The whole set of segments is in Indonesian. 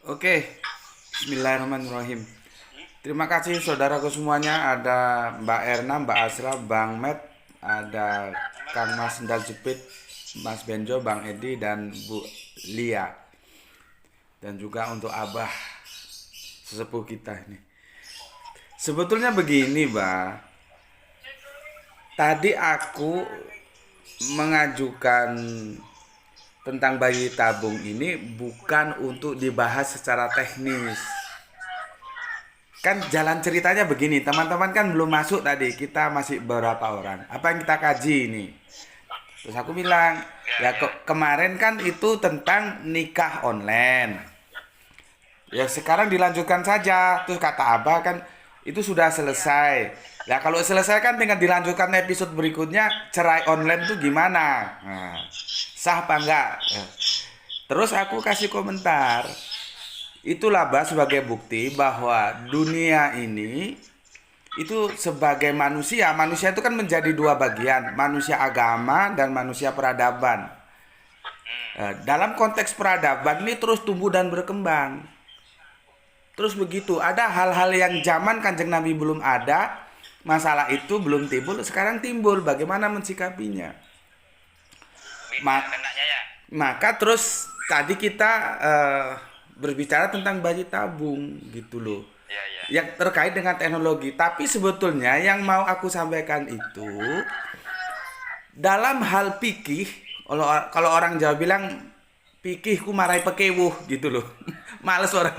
Oke, Bismillahirrahmanirrahim. Terima kasih saudaraku semuanya. Ada Mbak Erna, Mbak Asra, Bang Met, ada Kang Mas Sendal Jepit, Mas Benjo, Bang Edi, dan Bu Lia. Dan juga untuk Abah, sesepuh kita ini. Sebetulnya begini, Mbak. Tadi aku mengajukan tentang bayi tabung ini bukan untuk dibahas secara teknis. Kan jalan ceritanya begini, teman-teman kan belum masuk tadi, kita masih beberapa orang. Apa yang kita kaji ini? Terus aku bilang, ya kemarin kan itu tentang nikah online. Ya sekarang dilanjutkan saja. Terus kata Abah kan itu sudah selesai. Ya kalau selesai kan tinggal dilanjutkan episode berikutnya, cerai online tuh gimana? Nah, sah apa enggak? Ya. Terus aku kasih komentar. Itulah bah sebagai bukti bahwa dunia ini itu sebagai manusia, manusia itu kan menjadi dua bagian, manusia agama dan manusia peradaban. Dalam konteks peradaban ini terus tumbuh dan berkembang. Terus begitu, ada hal-hal yang zaman Kanjeng Nabi belum ada, masalah itu belum timbul, sekarang timbul. Bagaimana mensikapinya? Maka terus tadi kita berbicara tentang bayi tabung gitu loh. Yang terkait dengan teknologi. Tapi sebetulnya yang mau aku sampaikan itu dalam hal fikih, kalau orang Jawa bilang fikih ku marai pekewuh gitu loh. Males orang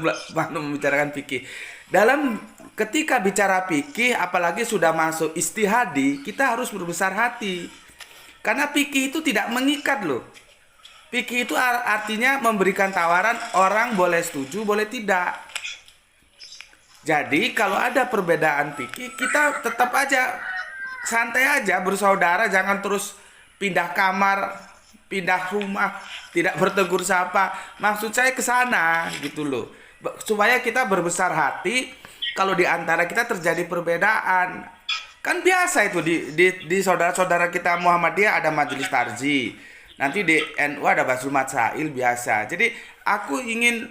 membicarakan fikih. Dalam ketika bicara fikih apalagi sudah masuk istihadi, kita harus berbesar hati. Karena fikih itu tidak mengikat loh. Fikih itu artinya memberikan tawaran, orang boleh setuju, boleh tidak. Jadi kalau ada perbedaan fikih, kita tetap aja santai aja, bersaudara, jangan terus pindah kamar, pindah rumah, tidak bertegur sapa. Maksud saya ke sana gitu loh. Supaya kita berbesar hati kalau di antara kita terjadi perbedaan. Kan biasa itu di saudara-saudara kita Muhammadiyah ada majelis tarji. Nanti di NU ada Basul Matsail biasa. Jadi aku ingin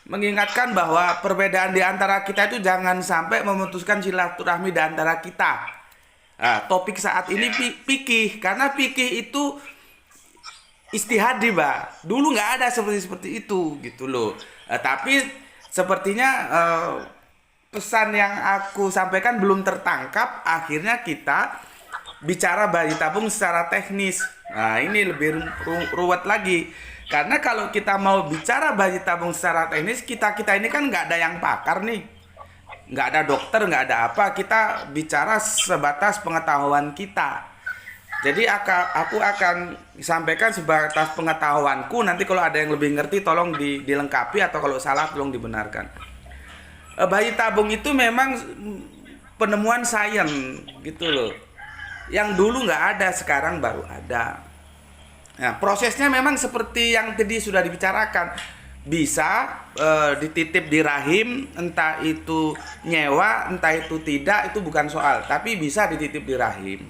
mengingatkan bahwa perbedaan di antara kita itu jangan sampai memutuskan silaturahmi di antara kita. Topik saat ini fikih, karena fikih itu istihadi, Mbak. Dulu nggak ada seperti itu gitu loh. Tapi sepertinya pesan yang aku sampaikan belum tertangkap. Akhirnya kita bicara bayi tabung secara teknis. Nah, ini lebih ruwet lagi. Karena kalau kita mau bicara bayi tabung secara teknis, kita ini kan nggak ada yang pakar nih. Nggak ada dokter, nggak ada apa. Kita bicara sebatas pengetahuan kita. Jadi aku akan sampaikan sebatas pengetahuanku. Nanti kalau ada yang lebih ngerti tolong dilengkapi, atau kalau salah tolong dibenarkan. Bayi tabung itu memang penemuan sains gitu loh. Yang dulu nggak ada, sekarang baru ada. Nah, prosesnya memang seperti yang tadi sudah dibicarakan. Bisa dititip di rahim, entah itu nyewa, entah itu tidak, itu bukan soal. Tapi bisa dititip di rahim.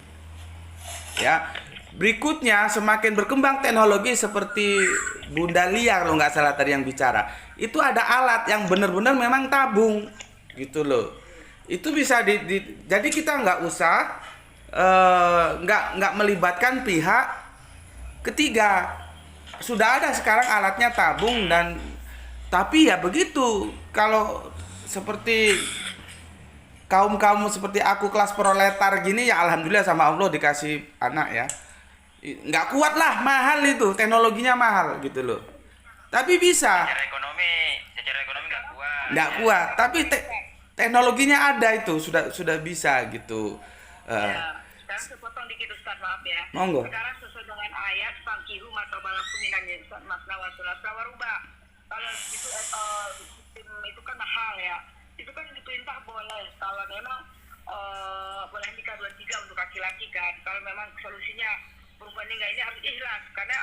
Ya. Berikutnya, semakin berkembang teknologi seperti Bunda Lia kalau nggak salah tadi yang bicara, itu ada alat yang benar-benar memang tabung, gitu loh. Itu bisa jadi kita nggak usah nggak melibatkan pihak ketiga. Sudah ada sekarang alatnya tabung, dan tapi ya begitu, kalau seperti kaum seperti aku kelas proletar gini, ya alhamdulillah sama Allah dikasih anak ya. Nggak kuat lah, mahal itu, teknologinya mahal gitu loh. Tapi bisa. Secara ekonomi Nggak kuat, tapi teknologinya ada, itu sudah bisa gitu. ya. Sekarang sepotong dikit Ustaz, maaf ya. Monggo. Sekarang sesuai dengan ayat Fangkihu mata balakum minannya Ustaz, Masna wa Sulasa warubah. Kalau itu itu kan mahal ya. Itu kan diperintah boleh. Kalau memang boleh nikah 23 untuk laki-laki kan. Kalau memang solusinya perempuan ini harus ikhlas, karena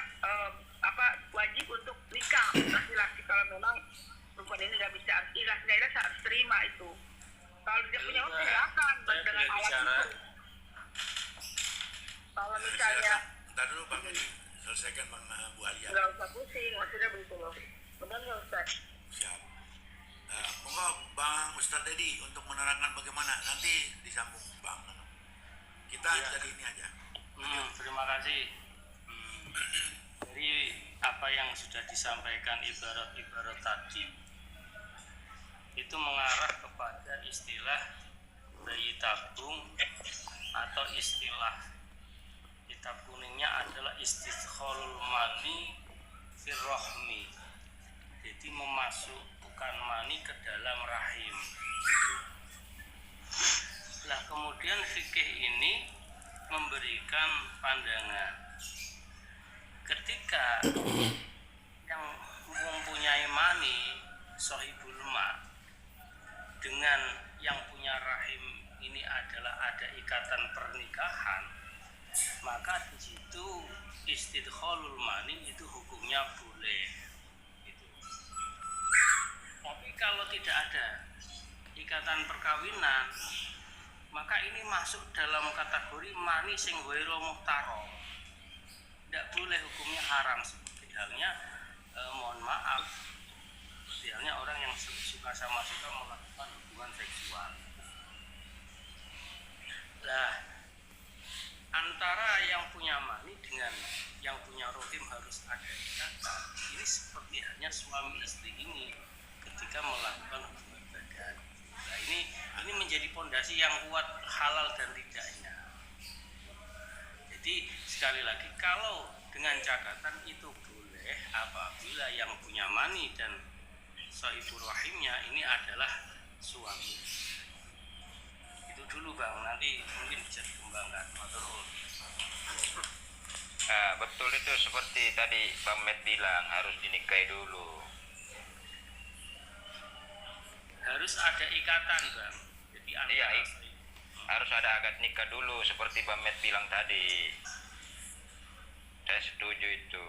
wajib untuk nikah laki-laki. Kalau memang perempuan ini nggak bisa ikhlas, harus terima itu. Kalau dia punya uang silakan dengan alat itu. Kalau misalnya Ntar dulu Bang Edi, selesaikan Bang Bu Alia. nggak usah pusing, maksudnya begitu loh. Benar nggak Ustaz? Siap. Monggo Bang Ustadz Dedi untuk menerangkan bagaimana nanti disambung Bang. Kita jadi ini aja. Terima kasih. Jadi apa yang sudah disampaikan ibarat-ibarat tadi itu mengarah kepada istilah bayi tabung atau istilah kitab kuningnya adalah istidkhalul mani firrohmi. Jadi memasukkan mani ke dalam rahim. Nah kemudian fikih ini memberikan pandangan ketika yang mempunyai mani sohibul ma dengan yang punya rahim ini adalah ada ikatan pernikahan, maka di situ istidkhalul mani itu hukumnya boleh gitu. Tapi kalau tidak ada ikatan perkawinan, maka ini masuk dalam kategori mani sing ghairu muhtaro. Tidak boleh, hukumnya haram. Seperti halnya mohon maaf, seperti halnya orang yang suka sama suka melakukan hubungan seksual. Nah, antara yang punya mani dengan yang punya rohim harus ada ikatan. Ini seperti halnya suami istri ini ketika melakukan hubungan badan. Nah, ini menjadi pondasi yang kuat halal dan tidaknya. Jadi sekali lagi, kalau dengan catatan itu boleh apabila yang punya mani dan sahibur rahimnya ini adalah suami. Itu dulu Bang, nanti mungkin bisa dikembangkan. Betul itu seperti tadi Bang Med bilang harus dinikahi dulu. Harus ada ikatan Bang. Jadi Iya, harus ada akad nikah dulu seperti Bang Med bilang tadi. Saya setuju itu.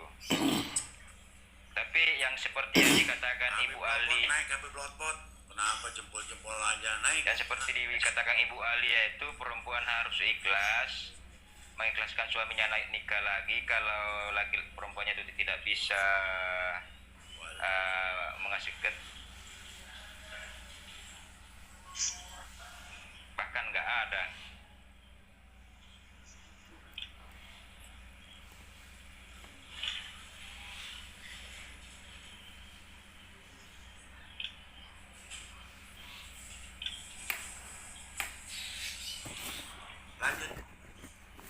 Tapi yang seperti yang dikatakan Ibu Ali, naik HP blotpot. Kenapa jempol-jempol aja naik? dan seperti dikatakan Ibu Ali, yaitu perempuan harus ikhlas mengikhlaskan suaminya naik nikah lagi kalau laki perempuannya itu tidak bisa menghasilkan, bahkan nggak ada. Lanjut.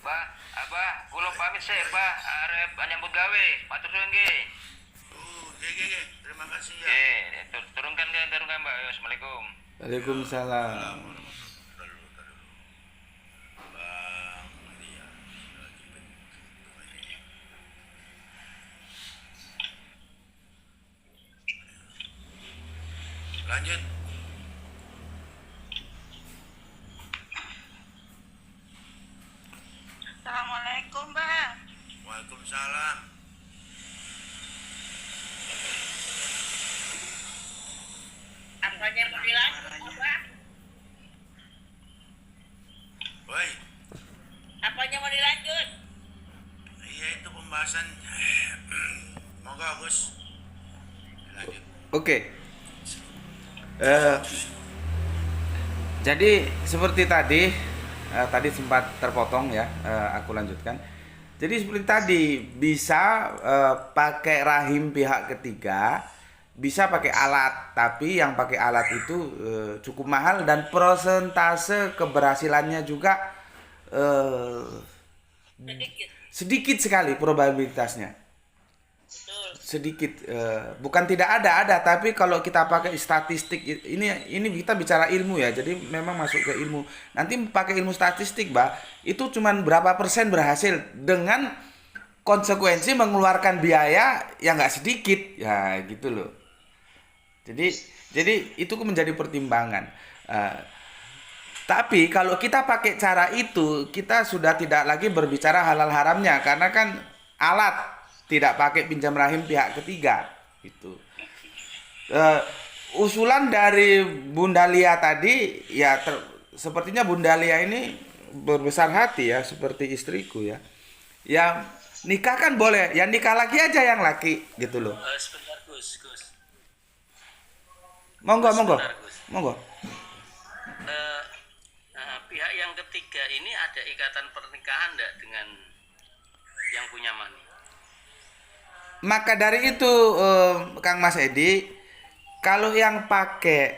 Bah, abah, kulo pamit sih, bah, arep nyambut gawe, matur suwun nggih. Oke. Terima kasih ya. Turunkan Mbak. Assalamualaikum. Waalaikumsalam. Bang, iya. Lanjut. Assalamualaikum Bang. Waalaikumsalam. Apanya mau dilanjut Bang? Woi, Apanya mau dilanjut? iya itu pembahasan. Monggo Gus. Lanjut. Oke. Jadi seperti tadi sempat terpotong ya, aku lanjutkan. Jadi seperti tadi bisa pakai rahim pihak ketiga, bisa pakai alat, tapi yang pakai alat itu cukup mahal dan persentase keberhasilannya juga Sedikit. sedikit sekali probabilitasnya. Betul. Sedikit, bukan tidak ada, tapi kalau kita pakai statistik, ini kita bicara ilmu ya, jadi memang masuk ke ilmu. Nanti pakai ilmu statistik Mbak, itu cuman berapa persen berhasil dengan konsekuensi mengeluarkan biaya yang nggak sedikit ya gitu loh. Jadi itu menjadi pertimbangan. Tapi kalau kita pakai cara itu, kita sudah tidak lagi berbicara halal haramnya, karena kan alat, tidak pakai pinjam rahim pihak ketiga itu. Usulan dari Bunda Lia tadi ya, sepertinya Bunda Lia ini berbesar hati ya, seperti istriku ya. Ya nikah kan boleh, ya nikah lagi aja yang laki gitu loh. Sebentar Gus. Monggo, monggo. Sebentar, Gus. Monggo. Pihak yang ketiga ini ada ikatan pernikahan enggak dengan yang punya mani? Maka dari itu Kang Mas Edi, kalau yang pakai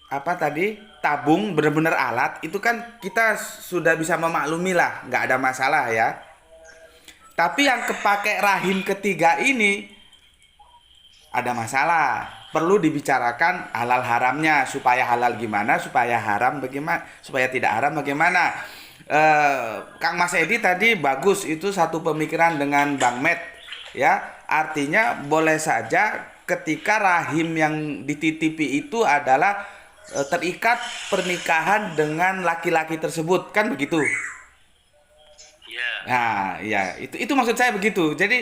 apa tadi tabung benar-benar alat itu kan kita sudah bisa memaklumi lah, nggak ada masalah ya. Tapi yang kepake rahim ketiga ini ada masalah. Perlu dibicarakan halal haramnya, supaya halal gimana, supaya haram bagaimana, supaya tidak haram bagaimana. Kang Mas Edi tadi bagus, itu satu pemikiran dengan Bang Met ya. Artinya boleh saja ketika rahim yang dititipi itu adalah terikat pernikahan dengan laki-laki tersebut, kan begitu? Ya. Nah, ya itu maksud saya begitu. Jadi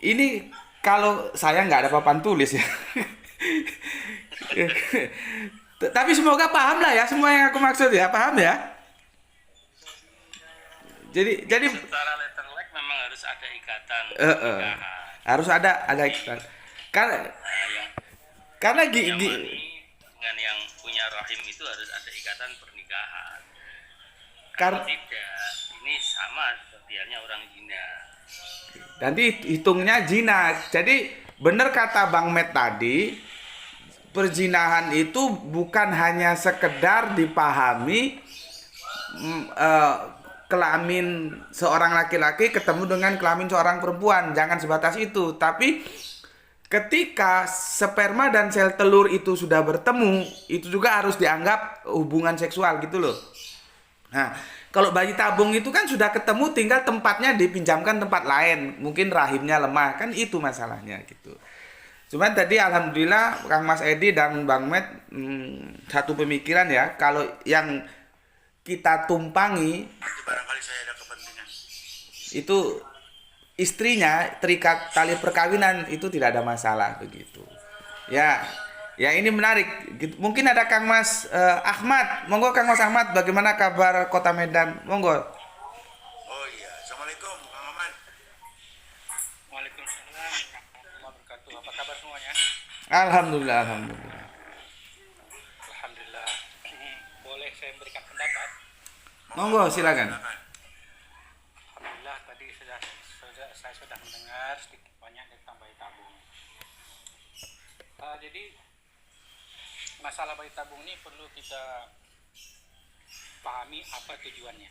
ini kalau saya nggak ada papan tulis ya. Tapi semoga paham lah ya semua yang aku maksud ya, paham ya. Jadi Secara letterlek memang harus ada ikatan pernikahan. harus ada ikatan. Karena Yang mani dengan yang punya rahim itu harus ada ikatan pernikahan. Kalau tidak, ini sama seperti halnya orang zina. nanti hitungnya zina. Jadi benar kata Bang Met tadi, perzinahan itu bukan hanya sekedar dipahami kelamin seorang laki-laki ketemu dengan kelamin seorang perempuan, jangan sebatas itu. Tapi ketika sperma dan sel telur itu sudah bertemu, itu juga harus dianggap hubungan seksual gitu loh. Nah, kalau bayi tabung itu kan sudah ketemu, tinggal tempatnya dipinjamkan tempat lain, mungkin rahimnya lemah, kan itu masalahnya gitu. Cuman tadi alhamdulillah Kang Mas Edi dan Bang Met satu pemikiran ya, kalau yang kita tumpangi Nanti barangkali saya ada kepentingan. itu istrinya terikat tali perkawinan, itu tidak ada masalah begitu. Ya ini menarik. Mungkin ada Kang Mas Ahmad. Monggo Kang Mas Ahmad, bagaimana kabar Kota Medan? Monggo. Oh iya, assalamualaikum Kang Ahmad. Waalaikumsalam warahmatullahi wabarakatuh. Apa kabar semuanya? Alhamdulillah. Alhamdulillah. Boleh saya memberikan pendapat? Monggo silakan. Alhamdulillah tadi saya sudah mendengar sedikit banyak tentang bayi tabung. Jadi masalah bayi tabung ini perlu kita pahami apa tujuannya.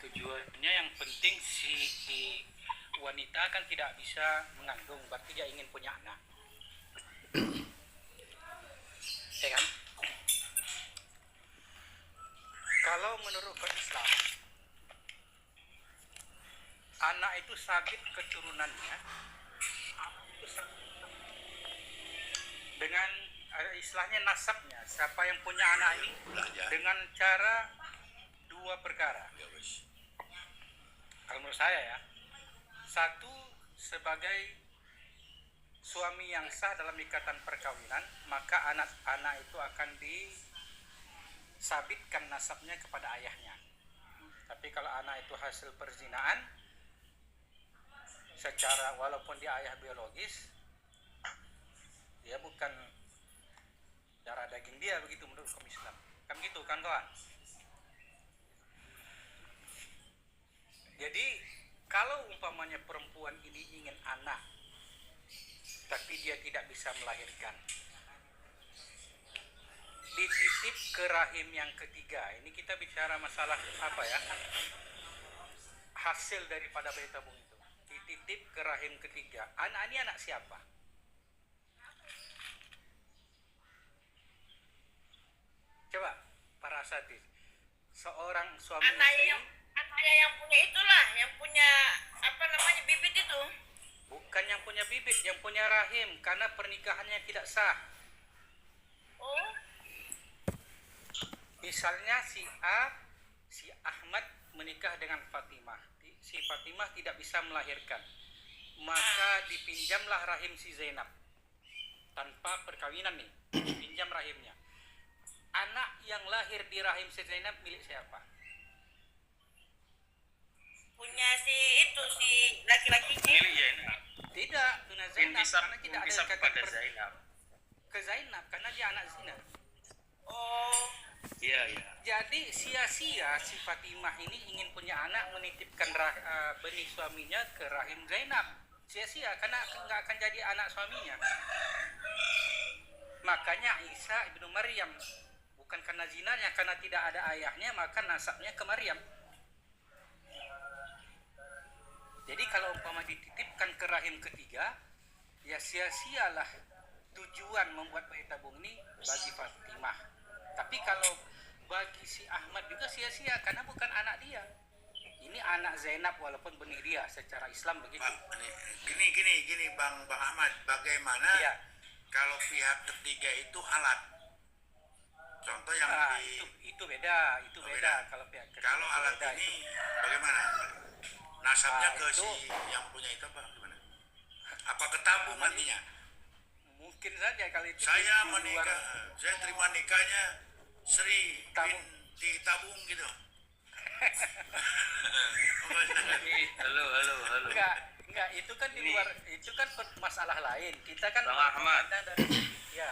Tujuannya yang penting si wanita kan tidak bisa mengandung, berarti dia ingin punya anak. Ya kan? Kalau menurut Islam, anak itu sabit keturunannya dengan istilahnya nasabnya, siapa yang punya anak ini dengan cara dua perkara. Kalau menurut saya ya, satu sebagai suami yang sah dalam ikatan perkawinan, maka anak-anak itu akan disabitkan nasabnya kepada ayahnya. Tapi kalau anak itu hasil perzinaan, secara walaupun dia ayah biologis, dia bukan darah daging dia, begitu menurut hukum Islam. Kan gitu kan kawan? Jadi kalau umpamanya perempuan ini ingin anak tapi dia tidak bisa melahirkan, dititip ke rahim yang ketiga. Ini kita bicara masalah apa ya, hasil daripada bayi tabung itu dititip ke rahim ketiga. Anak ini anak siapa? Coba para asatidz, seorang suami istri, Anaknya yang punya itulah, yang punya apa namanya bibit itu. bukan yang punya bibit, yang punya rahim, karena pernikahannya tidak sah. Oh, Misalnya si Ahmad menikah dengan Fatimah, si Fatimah tidak bisa melahirkan, maka dipinjamlah rahim si Zainab tanpa perkawinan nih, dipinjam rahimnya. Anak yang lahir di rahim si Zainab milik siapa? punya si laki-laki. Milik Zainab. Tidak, Tuna Zainab, karena tidak ada Intisab ikatan kepada Zainab. sia-sia si Fatimah ini ingin punya anak, menitipkan benih suaminya ke rahim Zainab. Sia-sia karena nggak akan jadi anak suaminya. Makanya Isa ibnu Maryam, bukan karena zinanya, karena tidak ada ayahnya, maka nasabnya ke Maryam. Jadi kalau umpama dititipkan ke rahim ketiga, ya sia-sialah tujuan membuat bayi tabung ini bagi Fatimah. Tapi kalau bagi si Ahmad juga sia-sia karena bukan anak dia. Ini anak Zainab walaupun benih dia secara Islam begitu. Gini Bang Ahmad, bagaimana Iya. kalau pihak ketiga itu alat? Contoh yang Itu beda, beda. kalau pihak ketiga kalau itu alat beda, ini itu. bagaimana? Nasabnya ke Itu- si yang punya itu apa gimana? Apa ketabung nantinya? Mungkin saja kalau itu Saya di luar- menikah, saya terima nikahnya Sri Tabung. binti Tabung gitu. Halo. Enggak, itu kan di luar, itu kan masalah lain. Kita kan Bang Ahmad. dari ya.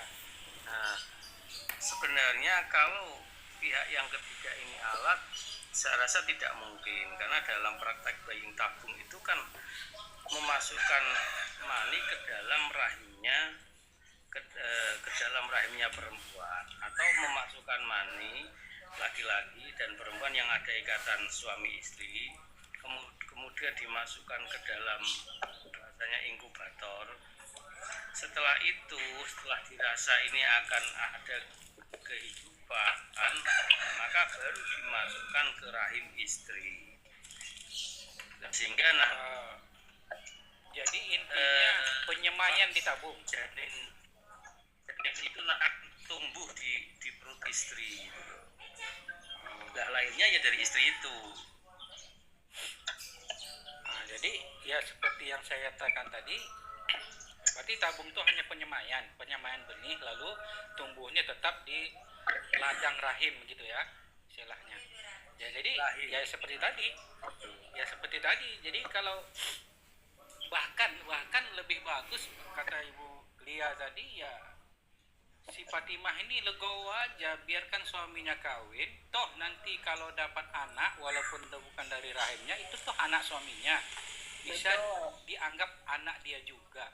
Nah, sebenarnya kalau pihak yang ketiga ini alat, saya rasa tidak mungkin karena dalam praktek bayi tabung itu kan memasukkan mani ke dalam rahimnya ke dalam rahimnya perempuan atau memasukkan mani laki-laki dan perempuan yang ada ikatan suami istri kemudian dimasukkan ke dalam rasanya inkubator. Setelah itu, setelah dirasa ini akan ada kehidupan, maka baru dimasukkan ke rahim istri. Sehingga Jadi intinya penyemaian ditabung. janin itu akan tumbuh di perut istri. Nah, lainnya ya dari istri itu. Jadi ya seperti yang saya katakan tadi, berarti tabung itu hanya penyemaian benih, lalu tumbuhnya tetap di ladang rahim gitu ya istilahnya. Ya jadi ya seperti tadi. Jadi kalau bahkan lebih bagus kata Ibu Lia tadi, ya si Fatimah ini legowo aja, biarkan suaminya kawin, toh nanti kalau dapat anak walaupun bukan dari rahimnya, itu toh anak suaminya, bisa dianggap anak dia juga.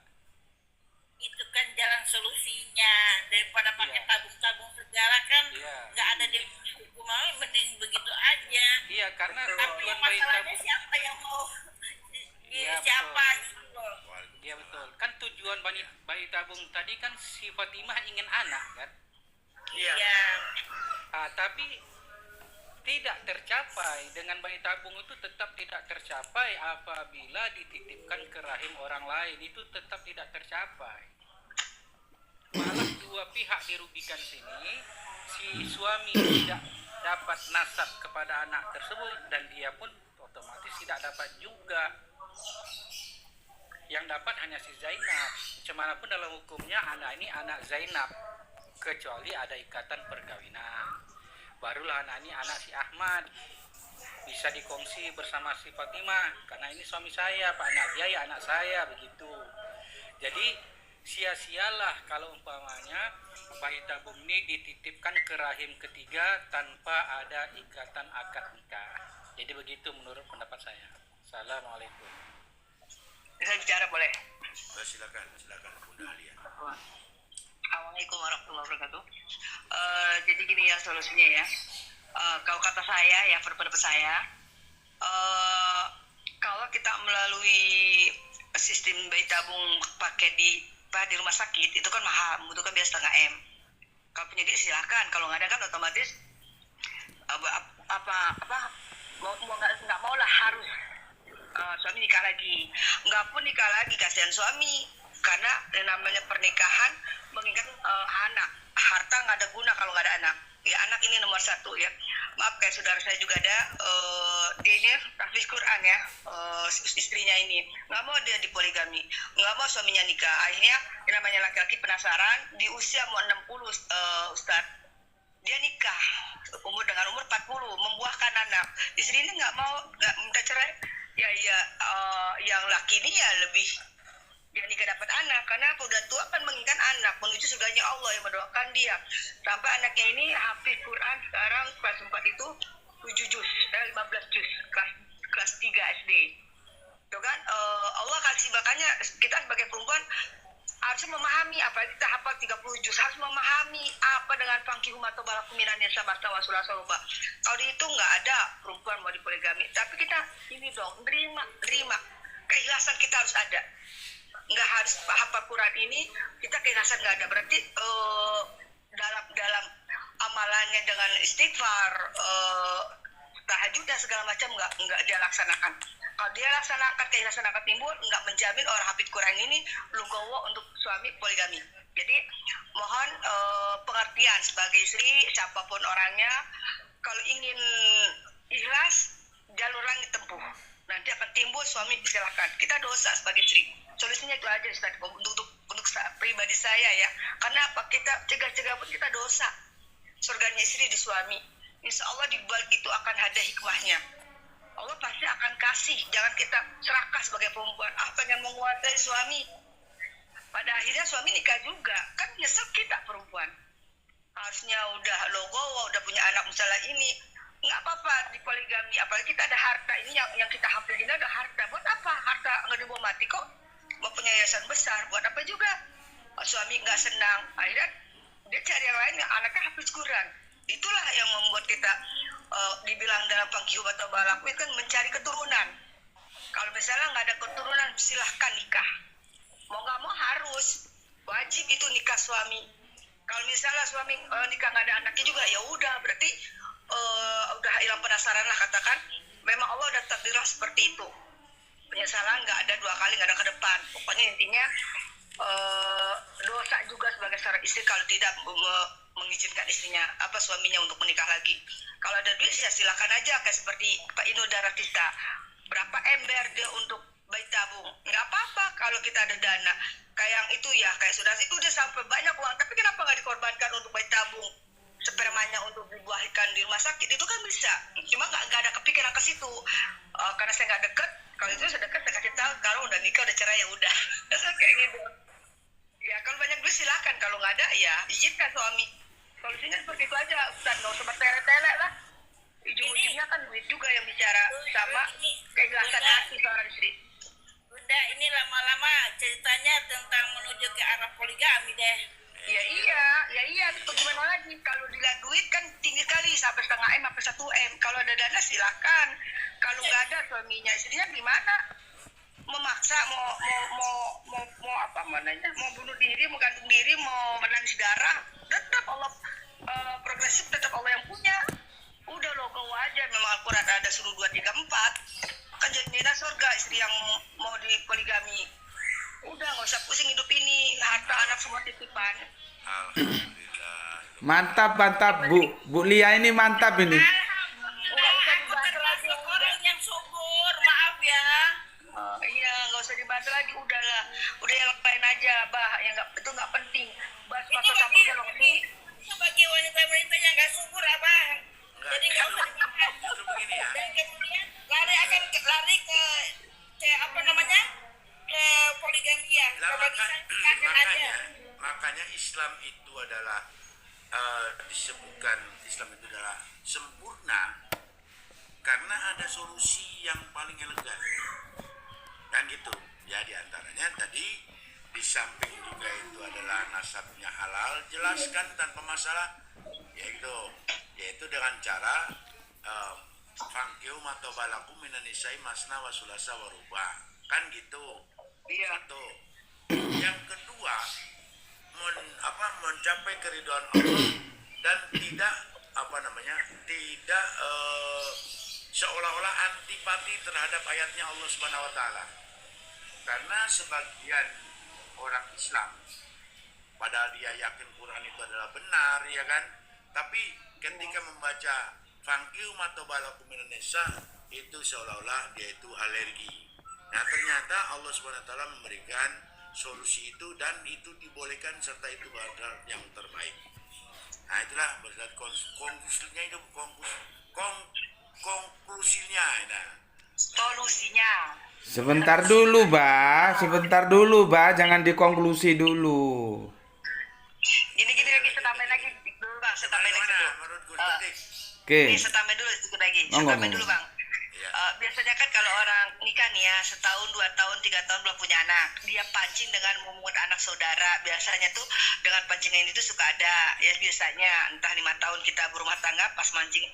Itu kan jalan solusinya, daripada pakai Iya. tabung-tabung segala kan Iya. nggak ada di hukum, mending begitu aja. Iya, karena Tapi tujuan yang bayi masalahnya tabung, siapa yang mau Iya, siapa betul. gitu loh. iya betul, kan tujuan bayi tabung tadi kan si Fatimah ingin anak kan. Iya. Tapi tidak tercapai dengan bayi tabung itu, tetap tidak tercapai apabila dititipkan ke rahim orang lain, itu tetap tidak tercapai. Malah dua pihak dirugikan sini, si suami tidak dapat nasab kepada anak tersebut dan dia pun otomatis tidak dapat juga. Yang dapat hanya si Zainab. Cumanapun dalam hukumnya anak ini anak Zainab, kecuali ada ikatan perkawinan. Barulah anak ini anak si Ahmad, bisa dikongsi bersama si Fatimah, karena ini suami saya, Pak, anak dia ya anak saya, begitu. Jadi sia-sialah kalau umpamanya bayi tabung ini dititipkan ke rahim ketiga tanpa ada ikatan akad nikah. Jadi begitu menurut pendapat saya. Assalamualaikum. Bisa bicara boleh? Silakan Bunda Alia. Assalamualaikum warahmatullahi wabarakatuh. Jadi gini ya solusinya ya. Kalau kata saya ya, pendapat saya, kalau kita melalui sistem bayi tabung pakai di rumah sakit itu kan mahal, membutuhkan biaya 1,5 M. Kalau punya duit silakan, kalau nggak ada kan otomatis nggak mau lah harus suami nikah lagi. Nggak pun nikah lagi, kasihan suami, karena yang namanya pernikahan mengingat anak, harta nggak ada guna kalau nggak ada anak. Ya anak ini nomor satu ya. Maaf kayak saudara saya juga ada, dia ini tahfiz Quran ya, istrinya ini nggak mau dia dipoligami, nggak mau suaminya nikah. Akhirnya yang namanya laki-laki penasaran, di usia mau 60 Ustadz, dia nikah dengan umur 40, membuahkan anak. Istri ini nggak minta cerai. Yang laki ini ya lebih dia nikah dapat anak, karena apa, udah tua kan menginginkan anak menuju surganya Allah yang mendoakan dia. Sampai anaknya ini hafiz Quran sekarang kelas 4 itu 7 juz, 15 juz, kelas 3 SD. Itu kan Allah kasih, makanya kita sebagai perempuan harus memahami, apalagi kita hafal 30 juz, harus memahami apa dengan fangkihu atau balakum minan nisa masna wa thulatha wa ruba'. Kalau di itu nggak ada perempuan mau dipoligami, tapi kita ini dong, terima keikhlasan kita harus ada. Nggak harus hafal Quran ini kita keikhlasan nggak ada, berarti dalam amalannya dengan istighfar, tahajud dan segala macam nggak dia laksanakan. Kalau dia laksanakan, keikhlasan akan timbul, nggak menjamin orang hafid Quran ini lugowo untuk suami poligami. Jadi mohon pengertian sebagai istri, siapapun orangnya, kalau ingin ikhlas, jalur langit tempuh. Nanti akan timbul suami, silakan. Kita dosa sebagai istri. Solusinya itu aja Ustaz, untuk pribadi saya ya. Karena apa? Kita cegah-cegah pun kita dosa. Surganya istri di suami. Insya Allah di balik itu akan ada hikmahnya. Allah pasti akan kasih. Jangan kita serakah sebagai perempuan. Pengen menguasai suami. Pada akhirnya suami nikah juga. Kan nyesel kita perempuan. Harusnya udah logowo, udah punya anak misalnya ini. Nggak apa-apa di poligami. Apalagi kita ada harta. Ini yang kita hafal ini ada harta. Buat apa? Harta nggak dibawa mati kok. Mempunyai yayasan besar. Buat apa juga? Suami nggak senang. Akhirnya dia cari yang lain. Anaknya hafiz Quran. Itulah yang membuat kita dibilang dalam fangkihu atau balakum itu kan mencari keturunan. Kalau misalnya nggak ada keturunan, silahkan nikah. Mau nggak mau harus wajib itu nikah suami. Kalau misalnya suami nikah nggak ada anaknya juga, ya udah berarti udah hilang penasaran lah, katakan memang Allah udah takdirlah seperti itu. Penyesalan nggak ada dua kali, nggak ada ke depan. Pokoknya intinya dosa juga sebagai seorang istri kalau tidak mengizinkan istrinya suaminya untuk menikah lagi. Kalau ada duit ya silakan aja, kayak seperti Pak Ino Daratista. Berapa ember dia untuk bayi tabung? Nggak apa-apa kalau kita ada dana. Kayak yang itu ya, kayak sudah itu dia sampai banyak uang, tapi kenapa nggak dikorbankan untuk bayi tabung? Spermanya untuk dibuahkan di rumah sakit itu kan bisa. Cuma nggak ada kepikiran ke situ. Karena saya nggak deket. Kalau itu saya deket, saya kasih tahu. Kalau udah nikah udah cerai ya udah. Kayak gitu. Ya kalau banyak duit silakan. Kalau nggak ada ya izinkan suami. Solusinya seperti itu aja. Ustaz, nggak usah bertele-tele lah. Ujung-ujungnya kan duit juga yang bicara sama keikhlasan hati seorang istri. Bunda, ini lama-lama ceritanya tentang menuju ke arah poligami deh. Ya iya. Itu gimana lagi? Kalau dilihat duit kan tinggi sekali, sampai setengah M, sampai 1 M. Kalau ada dana silakan. Kalau nggak ada suaminya, istrinya gimana? Memaksa, mau apa namanya? Mau bunuh diri, mau gantung diri, mau menangis darah. Tetap Allah progresif, tetap Allah yang punya. Udah logo aja, memang Al-Quran ada suruh 2, 3, 4. Kan jaminan surga istri yang mau dipoligami. Udah nggak usah pusing hidup ini, harta anak semua titipan. Alhamdulillah. Mantap Bu Lia ini mantap ini. Nggak usah Aku dibahas lagi. termasuk orang yang subur, maaf ya. Iya, nggak usah dibahas lagi, udahlah. Udah yang lain aja, yang itu nggak penting. Bahas Itu pasal bagi, satu itu bagi wanita-wanita yang nggak subur, Abang. Enggak, Jadi nggak usah dibahas. justru begini ya. Dan kemudian lari ke apa namanya, ke poligami ya. Lah, Kalau bisa silakan aja. makanya Islam itu adalah disebutkan Islam itu adalah sempurna karena ada solusi yang paling elegan. Kan gitu. Ya diantaranya tadi di samping juga itu adalah nasabnya halal, jelaskan tanpa masalah, yaitu dengan cara fangkihu atau balakum minan nisa'i masna wa thulatha wa ruba'. Kan gitu. Iya. Satu. Yang kedua, mencapai keridhaan Allah dan tidak tidak seolah-olah antipati terhadap ayatnya Allah Subhanahu wa taala. Karena sebagian orang Islam padahal dia yakin Quran itu adalah benar, ya kan? Tapi ketika membaca fangkihu atau balakum minan nisa itu seolah-olah dia itu alergi. Nah, ternyata Allah Subhanahu wa taala memberikan solusi itu dan itu dibolehkan serta itu adalah yang terbaik. Nah, itulah berarti konklusinya itu konklusinya. Nah, Solusinya. Sebentar dulu, Bah. Jangan dikonklusi dulu. Gini lagi, saya tambahin lagi dulu, Bang. Saya tambahin lagi bagaimana dulu. menurut Gus Dik? Oke. Ini setamai dulu sedikit lagi. Monggo, Setamai monggo. dulu Bang. Iya. Biasanya kan kalau orang nikah nih ya, setahun, 2 tahun, 3 tahun belum punya anak, dia pancing dengan memungut anak saudara. Biasanya tuh dengan pancingan itu suka ada, ya biasanya entah 5 tahun kita berumah tangga, pas mancing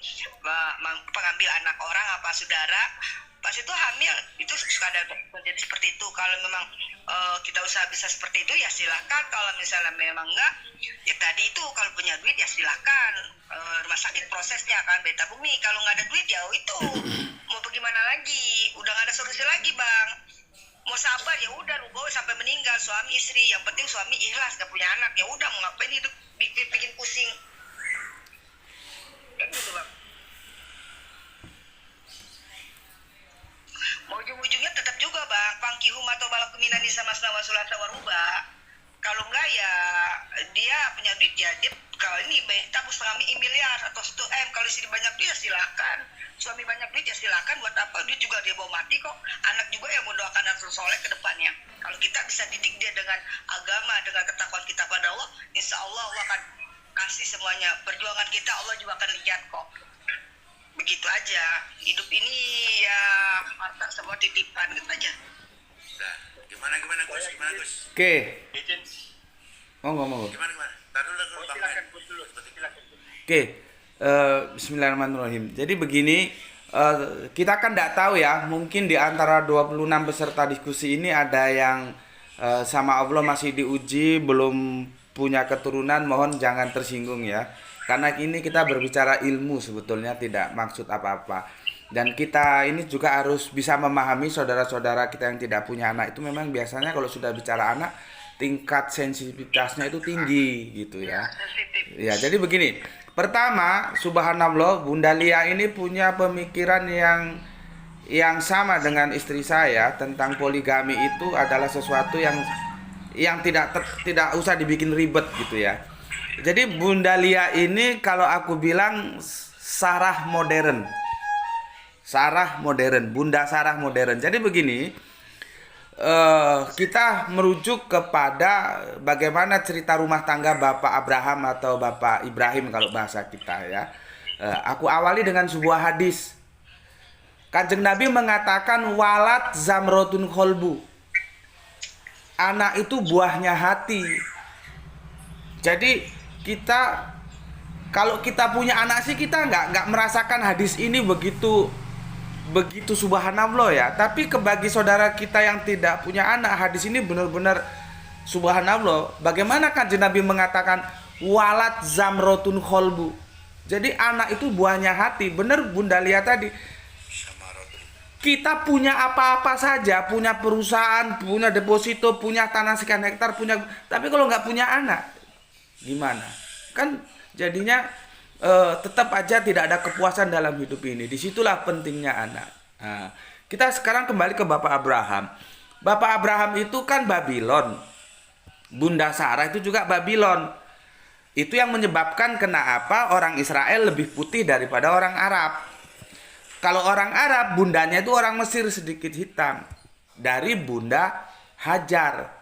pengambil anak orang apa saudara, pas itu hamil, itu suka ada terjadi seperti itu. Kalau memang kita usaha bisa seperti itu ya silakan. Kalau misalnya memang enggak, ya tadi itu kalau punya duit ya silakan. Rumah sakit prosesnya kan beta bumi. Kalau nggak ada duit ya itu mau bagaimana lagi? Udah nggak ada solusi lagi bang. Mau sabar ya udah lu bawa sampai meninggal suami istri. Yang penting suami ikhlas gak punya anak, ya udah mau ngapain hidup bikin pusing. Kayak gitu bang. Mau ujung-ujungnya tetap juga bang, pangkihu atau balakum minani sama selama sulata waruba. Kalau enggak ya dia punya duit ya dia kalau ini tabung setengah miliar atau 1 M. Kalau istri banyak duit ya silakan, suami banyak duit ya silakan. Buat apa, duit juga dia bawa mati kok. Anak juga yang mendoakan anak soleh ke depannya. Kalau kita bisa didik dia dengan agama, dengan ketakwaan kita pada Allah, insya Allah Allah akan kasih semuanya. Perjuangan kita Allah juga akan lihat kok. Begitu aja, hidup ini ya harta semua titipan gitu aja. Udah. Gimana Gus? Oke. Monggo. Gimana? Taruh dulu Bang Ben. Oke. Bismillahirrahmanirrahim. Jadi begini, kita kan tidak tahu ya, mungkin di antara 26 peserta diskusi ini ada yang sama Allah masih diuji, belum punya keturunan, mohon jangan tersinggung ya. Karena ini kita berbicara ilmu sebetulnya, tidak maksud apa-apa. Dan kita ini juga harus bisa memahami saudara-saudara kita yang tidak punya anak itu memang biasanya kalau sudah bicara anak tingkat sensitivitasnya itu tinggi gitu ya. Ya, jadi begini. Pertama, subhanallah, Bunda Lia ini punya pemikiran yang sama dengan istri saya tentang poligami itu adalah sesuatu yang tidak usah dibikin ribet gitu ya. Jadi Bunda Lia ini kalau aku bilang Sarah modern, Bunda Sarah modern. Jadi begini, kita merujuk kepada bagaimana cerita rumah tangga Bapak Abraham atau Bapak Ibrahim kalau bahasa kita ya. Aku awali dengan sebuah hadis. Kanjeng Nabi mengatakan walat zamrotun kolbu. Anak itu buahnya hati. Jadi kalau kita punya anak sih kita nggak merasakan hadis ini begitu subhanallah ya. Tapi bagi saudara kita yang tidak punya anak, hadis ini benar-benar subhanallah. Bagaimana Kanjeng Nabi mengatakan walat zamrotun kolbu. Jadi anak itu buahnya hati. Benar Bunda Lia tadi. Kita punya apa-apa saja, punya perusahaan, punya deposito, punya tanah sekian hektar, tapi kalau nggak punya anak, gimana? Kan jadinya tetap aja tidak ada kepuasan dalam hidup ini. Disitulah pentingnya anak. Nah, kita sekarang kembali ke Bapak Abraham. Bapak Abraham itu kan Babylon. Bunda Sarah itu juga Babylon. Itu yang menyebabkan kenapa orang Israel lebih putih daripada orang Arab. Kalau orang Arab, bundanya itu orang Mesir sedikit hitam. Dari Bunda Hajar.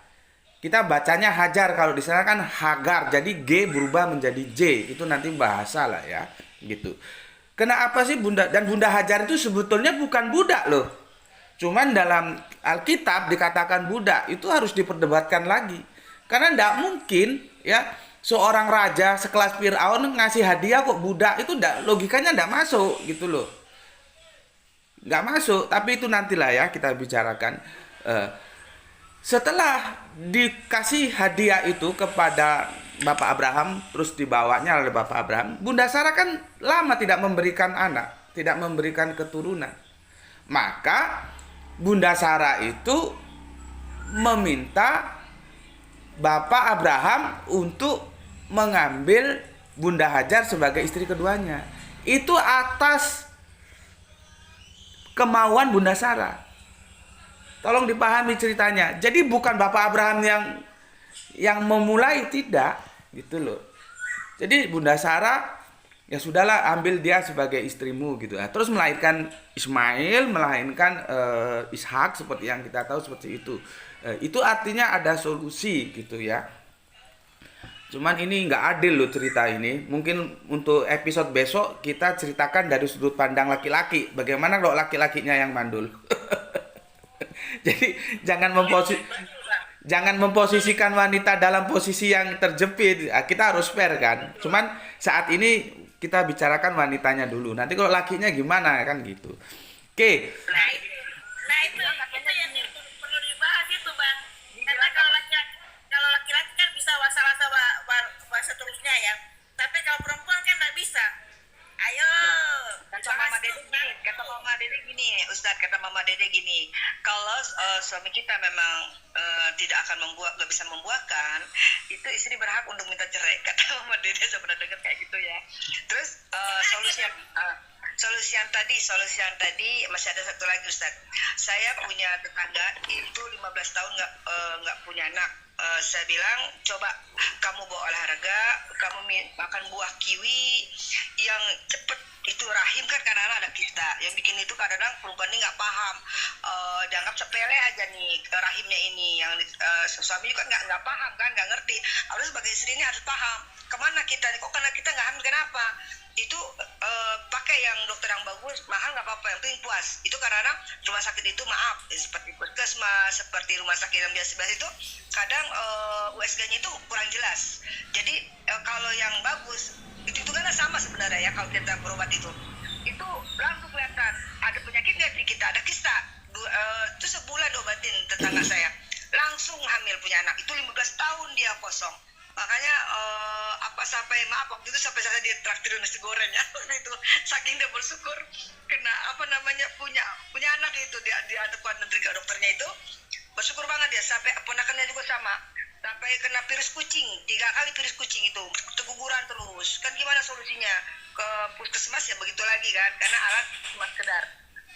Kita bacanya Hajar, kalau di sana kan Hagar. Jadi G berubah menjadi J. Itu nanti bahasa lah ya. Gitu. Kenapa sih Bunda? Dan Bunda Hajar itu sebetulnya bukan budak loh. Cuman dalam Alkitab dikatakan budak. Itu harus diperdebatkan lagi. Karena tidak mungkin ya seorang raja sekelas Fir'aun ngasih hadiah kok budak. Itu logikanya tidak masuk gitu loh. Nggak masuk, tapi itu nantilah ya kita bicarakan. Setelah dikasih hadiah itu kepada Bapak Abraham, terus dibawanya oleh Bapak Abraham, Bunda Sarah kan lama tidak memberikan anak, tidak memberikan keturunan. Maka Bunda Sarah itu meminta Bapak Abraham untuk mengambil Bunda Hajar sebagai istri keduanya. Itu atas kemauan Bunda Sarah. Tolong dipahami ceritanya. Jadi bukan Bapak Abraham yang memulai, tidak gitu loh. Jadi Bunda Sarah ya sudahlah, ambil dia sebagai istrimu gitu. Nah, terus melahirkan Ismail, melahirkan Ishak seperti yang kita tahu seperti itu. Itu artinya ada solusi gitu ya. Cuman ini nggak adil loh cerita ini. Mungkin untuk episode besok kita ceritakan dari sudut pandang laki-laki. Bagaimana kalau laki-lakinya yang mandul? Jadi jangan memposisikan wanita dalam posisi yang terjepit. Ah, kita harus fair kan. Cuman saat ini kita bicarakan wanitanya dulu. Nanti kalau lakinya gimana kan gitu. Oke. Nah itu yang perlu dibahas itu bang. Karena kalau laki-laki kan bisa wasa-wasa seterusnya ya. Tapi kalau perempuan kan nggak bisa. Ayo. Kata Mama Dede gini, Ustadz, kata Mama Dede gini, kalau suami kita memang tidak akan nggak bisa membuahkan, itu istri berhak untuk minta cerai. Kata Mama Dede, saya pernah dengar kayak gitu ya. Terus solusi yang tadi masih ada satu lagi, Ustadz. Saya punya tetangga itu 15 tahun nggak punya anak. Saya bilang, coba kamu bawa olahraga, kamu makan buah kiwi yang cepet. Itu rahim kan kadang-kadang ada kista. Yang bikin itu kadang-kadang perempuan ini nggak paham. Dianggap sepele aja nih rahimnya ini. Yang suami juga nggak paham kan, nggak ngerti. Harus sebagai istri ini harus paham. Kemana kita? Kok karena kita nggak hamil kenapa? Itu pakai yang dokter yang bagus, mahal nggak apa-apa, yang penting puas. Itu kadang-kadang rumah sakit itu maaf, seperti puskesmas, seperti rumah sakit yang biasa-biasa itu kadang USG-nya itu kurang jelas. Jadi kalau yang bagus itu kan sama sebenarnya ya, kalau kita berobat itu langsung kelihatan ada penyakit nggak di kita, ada kista. Itu sebulan diobatin tetangga saya, langsung hamil punya anak. Itu 15 tahun dia kosong. Makanya waktu itu sampai saya ditraktir nasi goreng ya itu, saking dia bersyukur kena punya anak itu di hadapan dokternya itu, bersyukur banget dia. Sampai ponakannya juga sama, sampai kena virus kucing 3 kali virus kucing itu, keguguran terus. Kan gimana solusinya? Ke puskesmas ya begitu lagi kan, karena alat cuma sekedar.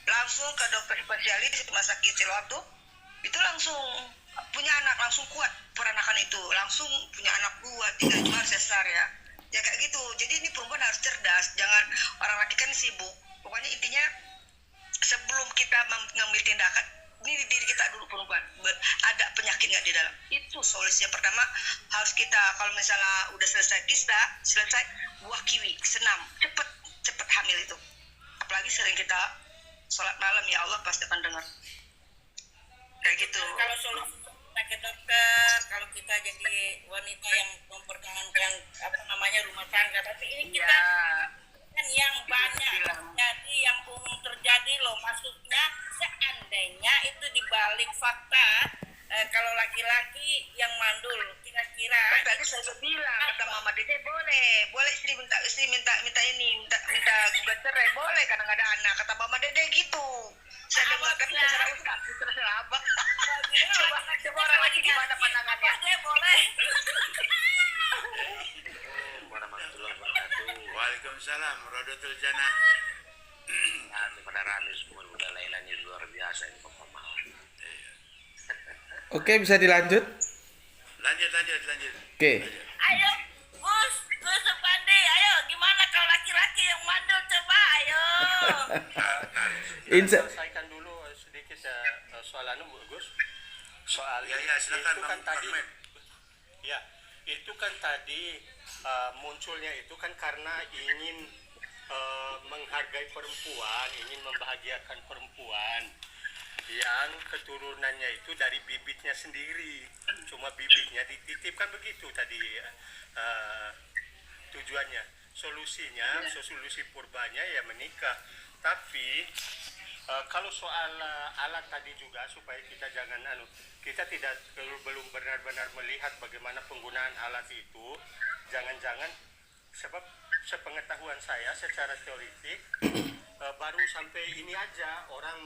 Langsung ke dokter spesialis rumah sakit Siloam tuh, itu langsung punya anak, langsung kuat peranakan itu, langsung punya anak 2, 3 itu harus sesar ya kayak gitu. Jadi ini perempuan harus cerdas, jangan orang laki kan sibuk. Pokoknya intinya sebelum kita mengambil tindakan, ini di diri kita dulu perempuan, ada penyakit nggak di dalam. Itu solusi yang pertama. Harus kita, kalau misalnya udah selesai kista, selesai buah kiwi, senam, cepet hamil itu. Apalagi sering kita sholat malam, ya Allah pasti akan dengar kayak gitu. Kalau solusi kita ke dokter, kalau kita jadi wanita yang mempertahankan rumah tangga, tapi ini kita kan yang banyak terjadi, yang umum terjadi loh. Maksudnya seandainya itu dibalik fakta, kalau laki-laki yang mandul, kira-kira kan tadi saya bilang, kata Mama Dede boleh istri minta gugat cerai, boleh karena nggak ada anak. Kata Mama Dede gitu. Saya dengar, tapi terserah Abang. Coba orang lagi gimana pandangannya? Dia boleh. Warahmatullahi wabarakatuh. Waalaikumsalam warahmatullahi jannah. Pada rame semua udah lainnya luar biasa ini pemahaman. Oke, bisa dilanjut? Lanjut. Oke. Ayo, Gus Supandi, ayo gimana kalau laki-laki yang mandul, coba ayo. Selesaikan dulu sedikit soal Gus. Soal silakan itu kan tadi. Ahmed. Ya, itu kan tadi munculnya itu kan karena ingin menghargai perempuan, ingin membahagiakan perempuan yang keturunannya itu dari bibitnya sendiri, cuma bibitnya dititipkan begitu tadi tujuannya. Solusi purbanya ya menikah. Tapi kalau soal alat tadi juga, supaya kita jangan kita belum benar-benar melihat bagaimana penggunaan alat itu. Jangan-jangan sebab sepengetahuan saya secara teoritik baru sampai ini aja orang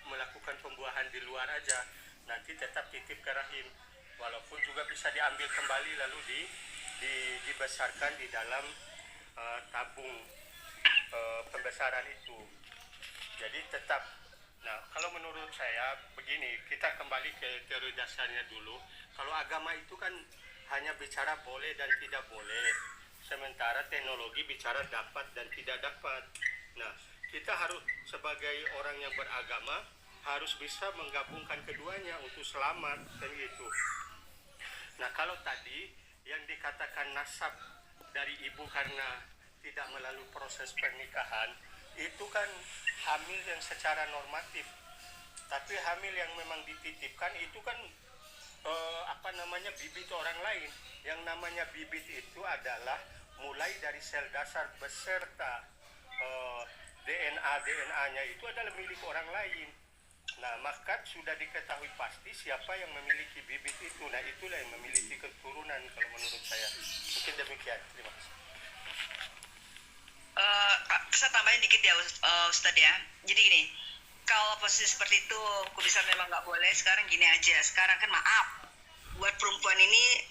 melakukan pembuahan di luar aja, nanti tetap titip ke rahim, walaupun juga bisa diambil kembali lalu dibesarkan di dalam tabung pembesaran itu. Jadi tetap. Nah, kalau menurut saya begini, kita kembali ke teori dasarnya dulu. Kalau agama itu kan hanya bicara boleh dan tidak boleh, sementara teknologi bicara dapat dan tidak dapat. Nah, kita harus sebagai orang yang beragama harus bisa menggabungkan keduanya untuk selamat, kan gitu. Nah, kalau tadi dan nasab dari ibu karena tidak melalui proses pernikahan, itu kan hamil yang secara normatif. Tapi hamil yang memang dititipkan itu kan bibit orang lain. Yang namanya bibit itu adalah mulai dari sel dasar beserta DNA-nya itu adalah milik orang lain. Nah, maka sudah diketahui pasti siapa yang memiliki bibit itu. Nah, itulah yang memiliki keturunan kalau menurut saya. Mungkin demikian. Terima kasih. Saya tambahin dikit ya Ustadz ya. Jadi gini, kalau posisi seperti itu aku bisa memang nggak boleh. Sekarang gini aja, sekarang kan maaf buat perempuan ini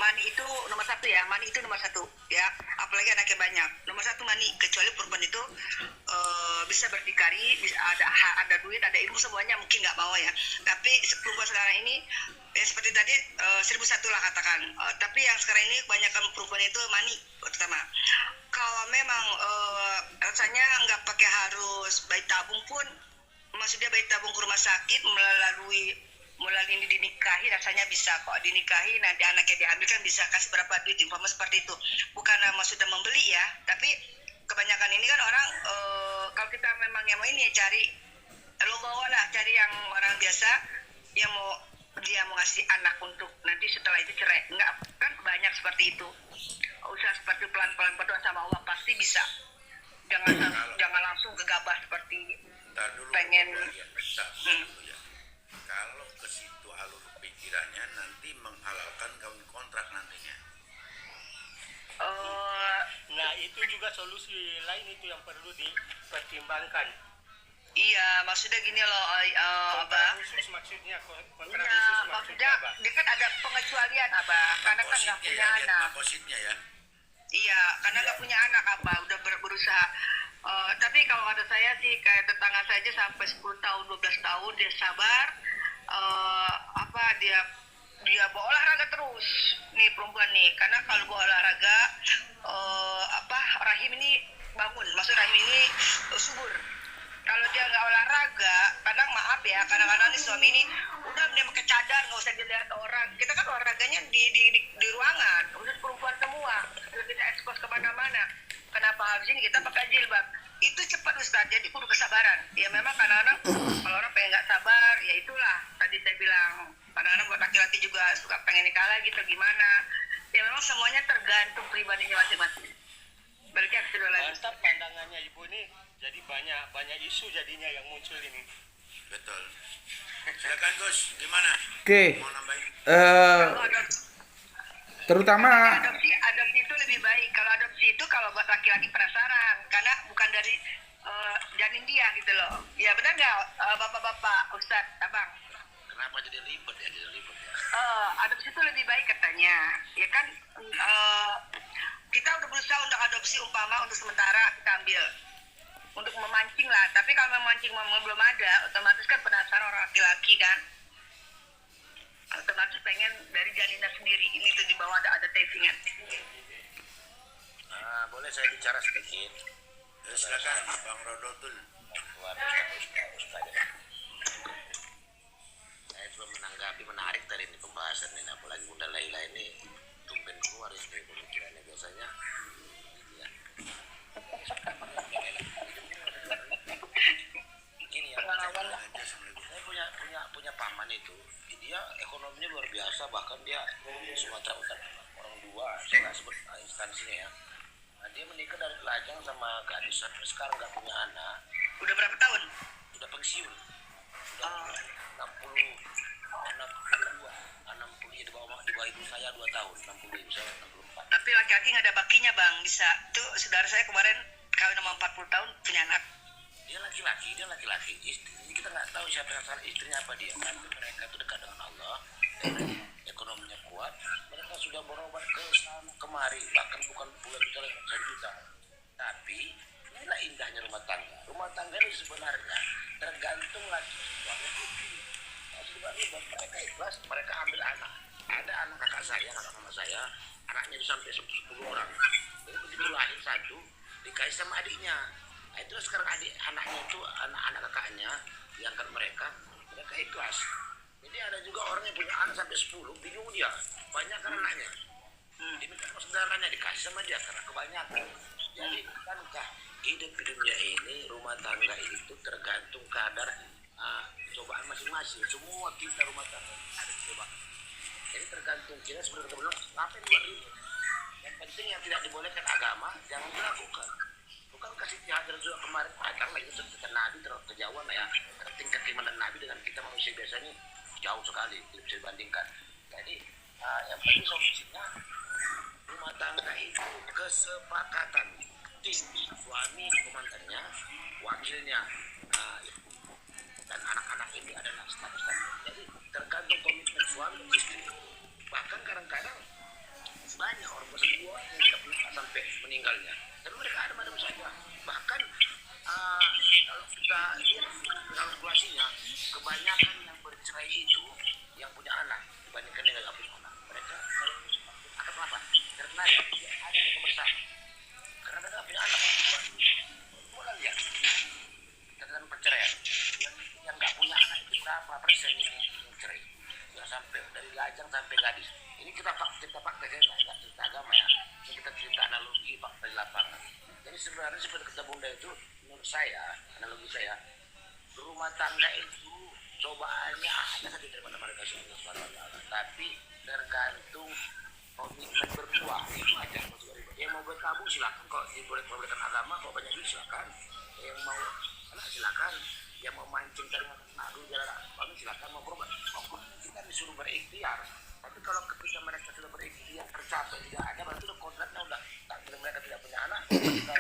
mani itu nomor satu ya, mani itu nomor satu ya, apalagi anaknya banyak. Nomor satu mani, kecuali perempuan itu bisa berdikari, bisa ada duit, ada ilmu, semuanya mungkin nggak mau ya. Tapi perempuan sekarang ini seperti tadi 1001 lah katakan. Tapi yang sekarang ini kebanyakan perempuan itu mani pertama. Kalau memang rasanya nggak pakai harus bayi tabung pun, maksudnya bayi tabung ke rumah sakit melalui dinikahi, rasanya bisa kok dinikahi, nanti anaknya diambil kan bisa kasih berapa duit, informasi seperti itu. Bukan sudah membeli ya, tapi kebanyakan ini kan orang kalau kita memang yang mau ini ya cari logo lah, cari yang orang biasa yang dia mau ngasih anak untuk nanti setelah itu cerai. Enggak, kan banyak seperti itu. Usaha seperti pelan-pelan berdoa sama Allah pasti bisa. Jangan langsung gegabah seperti pengen. Kalau ke situ alur pikirannya nanti menghalalkan kawin kontrak nantinya. Nah, itu juga solusi lain itu yang perlu dipertimbangkan. Iya, maksudnya gini loh, Kontrak Abah. khusus maksudnya, kontrak Iya, khusus maksudnya maksudnya apa? dia kan ada pengecualian Abah, karena kan nggak punya anak. Mapositnya ya. Iya, karena nggak punya anak Abah, udah berusaha. Tapi kalau kata saya sih kayak tetangga saja sampai 10 tahun, 12 tahun dia sabar. Dia bawa olahraga terus nih perempuan nih, karena kalau bawa olahraga rahim ini bangun, maksud rahim ini subur. Kalau dia nggak olahraga, kadang-kadang nih suami ini udah dia pakai cadar, nggak usah dilihat orang. Kita kan olahraganya di ruangan, udah perempuan semua, udah kita ekspos kemana-mana. Kenapa harus ini kita pakai jilbab? Itu cepat Ustaz, jadi kudu kesabaran. Ya memang kadang-kadang kalau orang pengen nggak sabar, ya itulah tadi saya bilang. Kadang-kadang buat laki-laki juga suka pengen nikah lagi atau gimana. Ya memang semuanya tergantung pribadinya masing-masing. Baliknya ke kedua lagi. Mantap pandangannya Ibu nih. Jadi banyak isu jadinya yang muncul ini. Betul. Silakan Gus, gimana? Oke. Mau nambahin? Terutama Adopsi itu lebih baik. Kalau adopsi itu kalau buat laki-laki penasaran, karena bukan dari janin dia gitu loh. Ya benar nggak bapak-bapak, Ustadz, abang? Kenapa jadi ribet ya? Adopsi itu lebih baik katanya. Ya kan kita udah berusaha untuk adopsi umpama untuk sementara kita ambil untuk memancing lah. Tapi kalau memancing belum ada, otomatis kan penasaran orang laki-laki kan. Otomatis pengen dari janinnya sendiri. Ini tuh di bawah ada tavingan. Boleh saya bicara sedikit? Silakan Bang Rodotul. Saya cuma menanggapi menarik tadi ini pembahasan ini, apalagi Bunda Laila ini tumben keluar ini pemikirannya biasanya. Ya. Begini ya, saya punya paman itu, dia ekonominya luar biasa, bahkan dia Sumatera Utara orang dua, saya nggak sebut instansinya ya. Nah, dia menikah dari lajang sama gadis, sekarang nggak punya anak. Udah berapa tahun? Sudah pensiun, sudah 60 ya, di bawah ibu saya 2 tahun, 60 ibu saya 64. Tapi laki-laki nggak ada bakinya bang, bisa. Tuh saudara saya kemarin kawin sama 40 tahun punya anak. Dia laki-laki. Kita nggak tahu siapa yang salah, istrinya apa dia. Tapi mereka itu dekat dengan Allah, ekonominya kuat. Mereka sudah berobat ke sana kemari, bahkan bukan puluhan juta, ratusan juta. Tapi inilah indahnya rumah tangga. Rumah tangga ini sebenarnya tergantung lagi suami istri. Nah, sebenarnya buat mereka ikhlas, mereka ambil anak. Ada anak kakak mama saya, anaknya itu sampai 10 orang. Jadi begitu lahir satu, dikasih sama adiknya. Nah, itu sekarang anaknya itu anak kakaknya diangkat mereka ikhlas. Jadi ada juga orang yang punya anak sampai 10, bingung dia, banyak kan anaknya. makanya dikasih sama dia karena kebanyakan. Jadi bukankah hidup di dunia ini, rumah tangga itu tergantung kadar cobaan masing-masing. Semua kita rumah tangga ada cobaan. Jadi tergantung kita sebenarnya ngapain buat ribut. Yang penting yang tidak dibolehkan agama jangan dilakukan. Bukan kasih Hajar juga kemarin padahal itu cerita Nabi terlalu kejauhan ya. Tingkat keimanan Nabi dengan kita manusia biasanya jauh sekali, tidak bisa dibandingkan. Jadi yang penting solusinya rumah tangga itu kesepakatan tim suami komandannya, wakilnya dan anak-anak ini adalah status. Jadi tergantung komitmen suami istri. Bahkan kadang-kadang banyak orang bersedua yang tidak punya sampai meninggalnya. Tapi mereka ada macam saja. Bahkan kalau kita lihat kalkulasinya, kebanyakan yang bercerai itu yang punya anak dibandingkan dengan yang punya anak. Mereka akan apa? Karena ada kebersamaan. Karena mereka punya anak. Mulai lihat catatan perceraian. Yang nggak punya anak itu berapa persen yang cerai? Ya sampai dari lajang sampai gadis. Ini kita fakta saya nggak cerita agama ya. Ini kita cerita analogi fakta di lapangan. Jadi sebenarnya seperti kata Bunda itu, menurut saya, analogi saya, rumah tangga itu cobaannya ada saja dari mana mereka Allah. Tapi tergantung komitmen berdua. Itu aja. Yang mau bertabung silakan, kalau dibolehkan agama, kalau banyak duit silakan. Yang mau anak silakan. Yang mau mancing dari aduh jalan silakan, mau berobat. Kita disuruh berikhtiar. Tapi kalau ketika mereka sudah berikhtiar tercapai tidak ada, berarti udah kontraknya udah takdir mereka tidak punya anak. Nah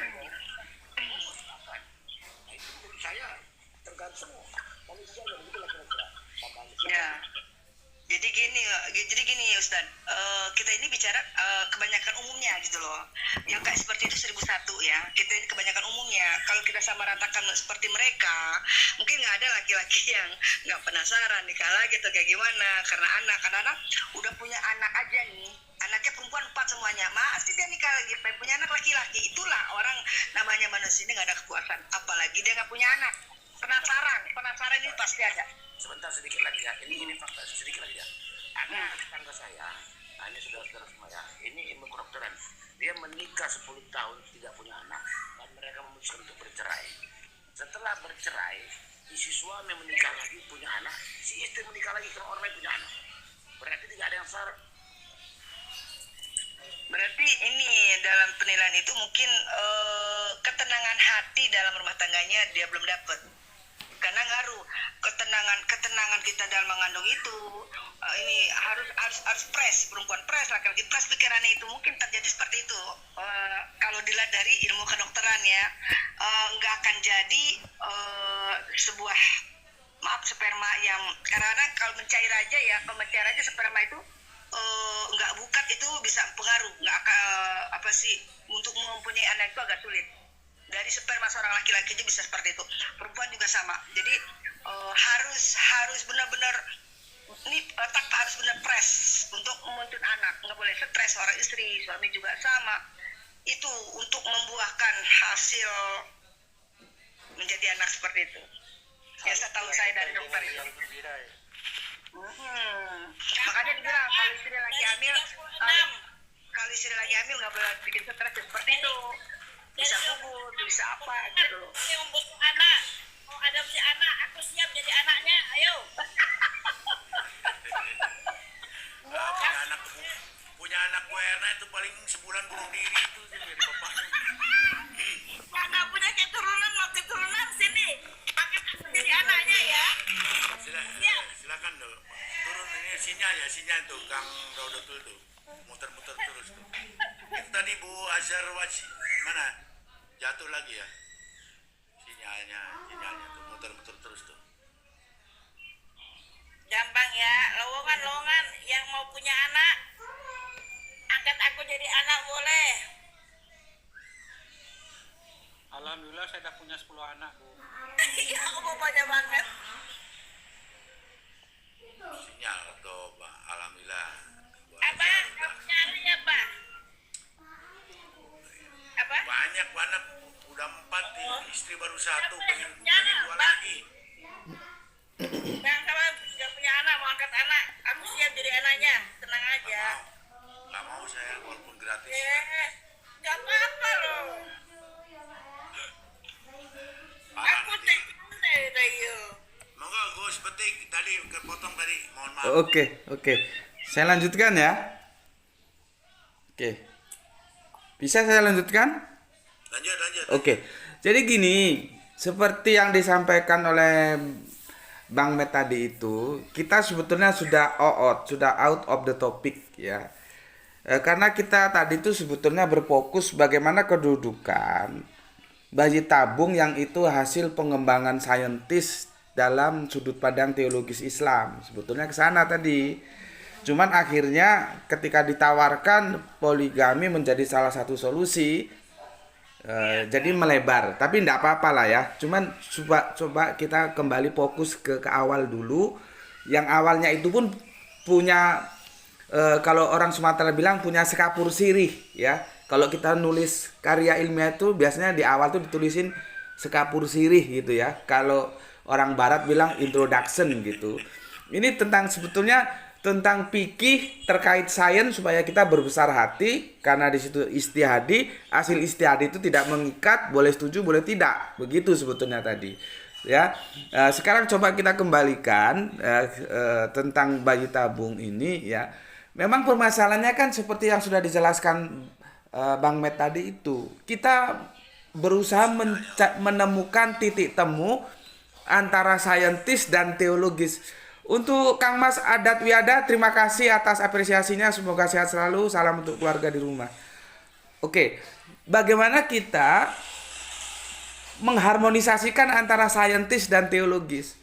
itu menurut saya tergantung manusia yang begitu lah kira-kira. Ya. Jadi gini Ustaz, kita ini bicara kebanyakan umumnya gitu loh. Yang kayak seperti itu 1001 ya. Kita ini kebanyakan umumnya. Kalau kita sama ratakan seperti mereka, mungkin nggak ada laki-laki yang nggak penasaran nikah lagi atau kayak gimana. Karena anak udah punya anak aja nih. Anaknya perempuan 4 semuanya. Masih dia nikah lagi, punya anak laki-laki. Itulah orang namanya manusia ini nggak ada kepuasan. Apalagi dia nggak punya anak. Penasaran ini pasti ada. Sebentar sedikit lagi ya, ini fakta sedikit lagi ya. Ada tetangga saya, ini saudara-saudara semua ya, ini ilmu kedokteran. Dia menikah 10 tahun tidak punya anak, dan mereka memutuskan untuk bercerai. Setelah bercerai, si suami menikah lagi punya anak, si istri menikah lagi karena orang lain punya anak. Berarti tidak ada yang salah. Berarti ini dalam penilaian itu mungkin ketenangan hati dalam rumah tangganya dia belum dapat. Karena ngaruh ketenangan kita dalam mengandung itu ini harus press, perempuan press, laki-laki press pikirannya itu mungkin terjadi seperti itu. Kalau dilihat dari ilmu kedokteran ya, nggak akan jadi sebuah sperma yang karena kalau mencair aja sperma itu nggak bukat itu bisa pengaruh, nggak akan untuk mempunyai anak itu agak sulit. Dari sperma seorang laki-laki itu bisa seperti itu, perempuan juga sama. Jadi harus benar-benar ini harus benar press untuk menuntut anak, nggak boleh stres. Orang istri, suami juga sama. Itu untuk membuahkan hasil menjadi anak seperti itu. Ya saya tahu saya dari dokter itu. Makanya dibilang kalau istri lagi hamil nggak boleh bikin stres seperti itu. Bisa gugur, bisa apa gitu loh. Yang butuh anak, mau adopsi anak, aku siap jadi anaknya, ayo. Punya anak gue Erna itu paling sebulan bunuh diri itu jadi bapaknya. Nggak punya keturunan sini, pakai aku jadi anaknya ya. Silakan dulu. Turun ini sinyal tuh Kang Rodotul tuh. Muter-muter terus tuh. Itu tadi Bu Azhar Wajih mana? Jatuh lagi ya? Sinyalnya tuh muter-muter terus tuh. Gampang ya, lowongan yang mau punya anak, angkat aku jadi anak boleh. Alhamdulillah saya udah punya 10 anak, Bu. Iya, aku mau banyak banget. Sinyal tuh, Pak. Alhamdulillah. Apa? Kamu punya anak ya, Pak? Apa? Banyak anak, udah 4 nih, istri baru 1, pengen 2 Pak. lagi. Nah, kalau nggak punya anak, mau angkat anak, aku siap jadi anaknya, tenang aja. Nggak mau saya, walaupun gratis. mohon maaf. Oke. Saya lanjutkan ya. Oke. Bisa saya lanjutkan? Lanjut. Oke. Jadi gini, seperti yang disampaikan oleh Bang Met tadi itu, kita sebetulnya sudah out of the topic ya. Karena kita tadi itu sebetulnya berfokus bagaimana kedudukan bayi tabung yang itu hasil pengembangan saintis dalam sudut pandang teologis Islam. Sebetulnya ke sana tadi. Cuman akhirnya ketika ditawarkan poligami menjadi salah satu solusi, jadi melebar. Tapi tidak apa-apa lah ya. Cuman coba kita kembali fokus ke awal dulu. Yang awalnya itu pun punya kalau orang Sumatera bilang punya sekapur sirih ya. Kalau kita nulis karya ilmiah itu biasanya di awal tuh ditulisin sekapur sirih gitu ya. Kalau orang barat bilang introduction gitu. Ini sebetulnya tentang fikih terkait sains supaya kita berbesar hati, karena di situ istihadi, hasil istihadi itu tidak mengikat, boleh setuju boleh tidak, begitu sebetulnya tadi ya. Sekarang coba kita kembalikan tentang bayi tabung ini ya. Memang permasalahannya kan seperti yang sudah dijelaskan Bang Met tadi itu, kita berusaha menemukan titik temu antara saintis dan teologis. Untuk Kang Mas Adat Wiada, terima kasih atas apresiasinya. Semoga sehat selalu. Salam untuk keluarga di rumah. Oke, bagaimana kita mengharmonisasikan antara saintis dan teologis?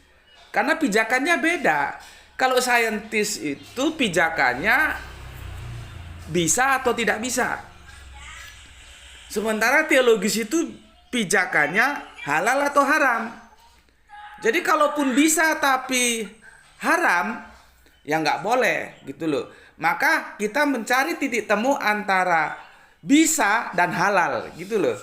Karena pijakannya beda. Kalau saintis itu pijakannya bisa atau tidak bisa. Sementara teologis itu pijakannya halal atau haram. Jadi kalaupun bisa tapi haram, ya nggak boleh gitu loh. Maka kita mencari titik temu antara bisa dan halal gitu loh.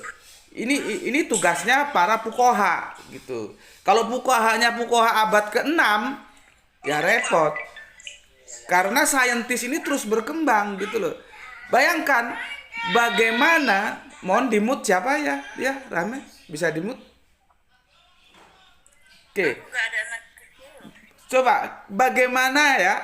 Ini tugasnya para fuqaha gitu. Kalau fuqahanya abad ke-6 ya repot. Karena saintis ini terus berkembang gitu loh. Bayangkan bagaimana, mohon dimut siapa ya? Ya, rame, bisa dimut. Oke. Coba bagaimana ya,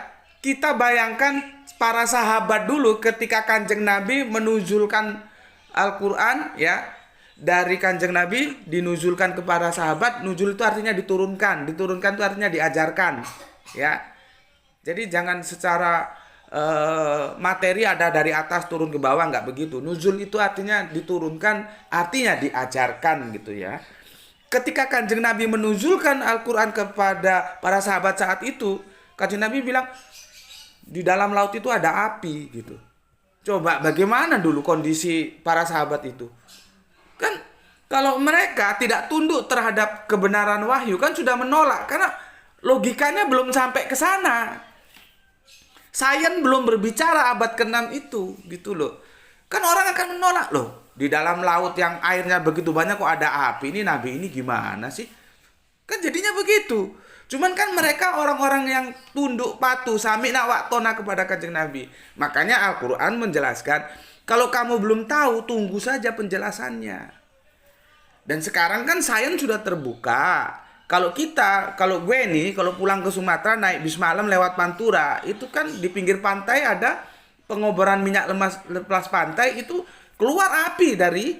kita bayangkan para sahabat dulu ketika Kanjeng Nabi menuzulkan Al-Quran ya, dari Kanjeng Nabi dinuzulkan kepada sahabat. Nuzul itu artinya diturunkan itu artinya diajarkan ya. Jadi jangan secara materi ada dari atas turun ke bawah, nggak begitu. Nuzul itu artinya diturunkan, artinya diajarkan gitu ya. Ketika Kanjeng Nabi menuzulkan Al-Quran kepada para sahabat saat itu, Kanjeng Nabi bilang di dalam laut itu ada api gitu. Coba bagaimana dulu kondisi para sahabat itu? Kan kalau mereka tidak tunduk terhadap kebenaran wahyu kan sudah menolak, karena logikanya belum sampai ke sana. Sains belum berbicara abad ke-6 itu gitu loh. Kan orang akan menolak loh. Di dalam laut yang airnya begitu banyak kok ada api, ini Nabi ini gimana sih? Kan jadinya begitu. Cuman kan mereka orang-orang yang tunduk patuh sami'na wa ata'na kepada Kanjeng Nabi. Makanya Al-Quran menjelaskan, kalau kamu belum tahu tunggu saja penjelasannya. Dan sekarang kan sains sudah terbuka. Kalau gue nih, kalau pulang ke Sumatera naik bis malam lewat Pantura, itu kan di pinggir pantai ada pengoboran minyak lepas pantai, itu keluar api dari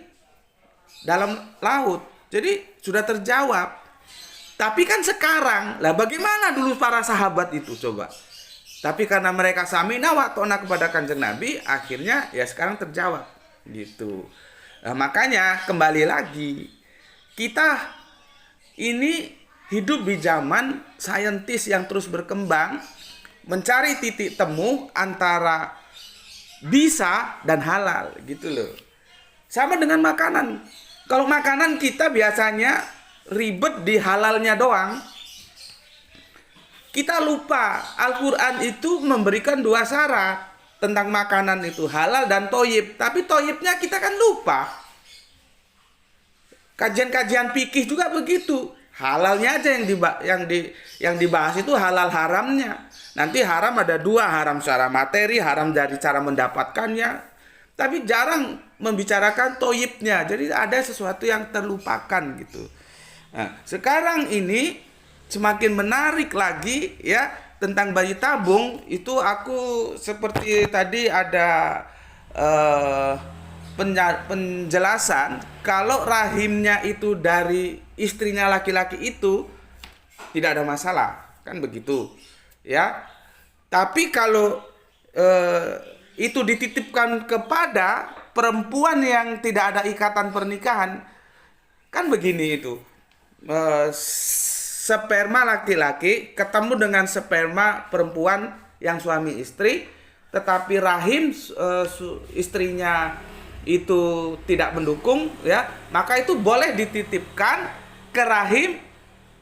dalam laut. Jadi sudah terjawab. Tapi kan sekarang, lah bagaimana dulu para sahabat itu coba? Tapi karena mereka sami'na wa ata'na kepada Kanjeng Nabi, akhirnya ya sekarang terjawab gitu. Nah, makanya kembali lagi, kita ini hidup di zaman saintis yang terus berkembang, mencari titik temu antara bisa dan halal gitu loh. Sama dengan makanan. Kalau makanan kita biasanya ribet di halalnya doang. Kita lupa Al-Quran itu memberikan 2 syarat tentang makanan itu, halal dan toyib. Tapi toyibnya kita kan lupa. Kajian-kajian fikih juga begitu. Halalnya aja yang dibahas itu halal haramnya. Nanti haram ada 2, haram secara materi, haram dari cara mendapatkannya. Tapi jarang membicarakan toyibnya. Jadi ada sesuatu yang terlupakan gitu. Nah, sekarang ini semakin menarik lagi ya, tentang bayi tabung itu aku seperti tadi ada penjelasan kalau rahimnya itu dari istrinya laki-laki itu tidak ada masalah, kan begitu ya. Tapi kalau itu dititipkan kepada perempuan yang tidak ada ikatan pernikahan, kan begini itu, sperma laki-laki ketemu dengan sperma perempuan yang suami istri, tetapi rahim istrinya itu tidak mendukung ya, maka itu boleh dititipkan ke rahim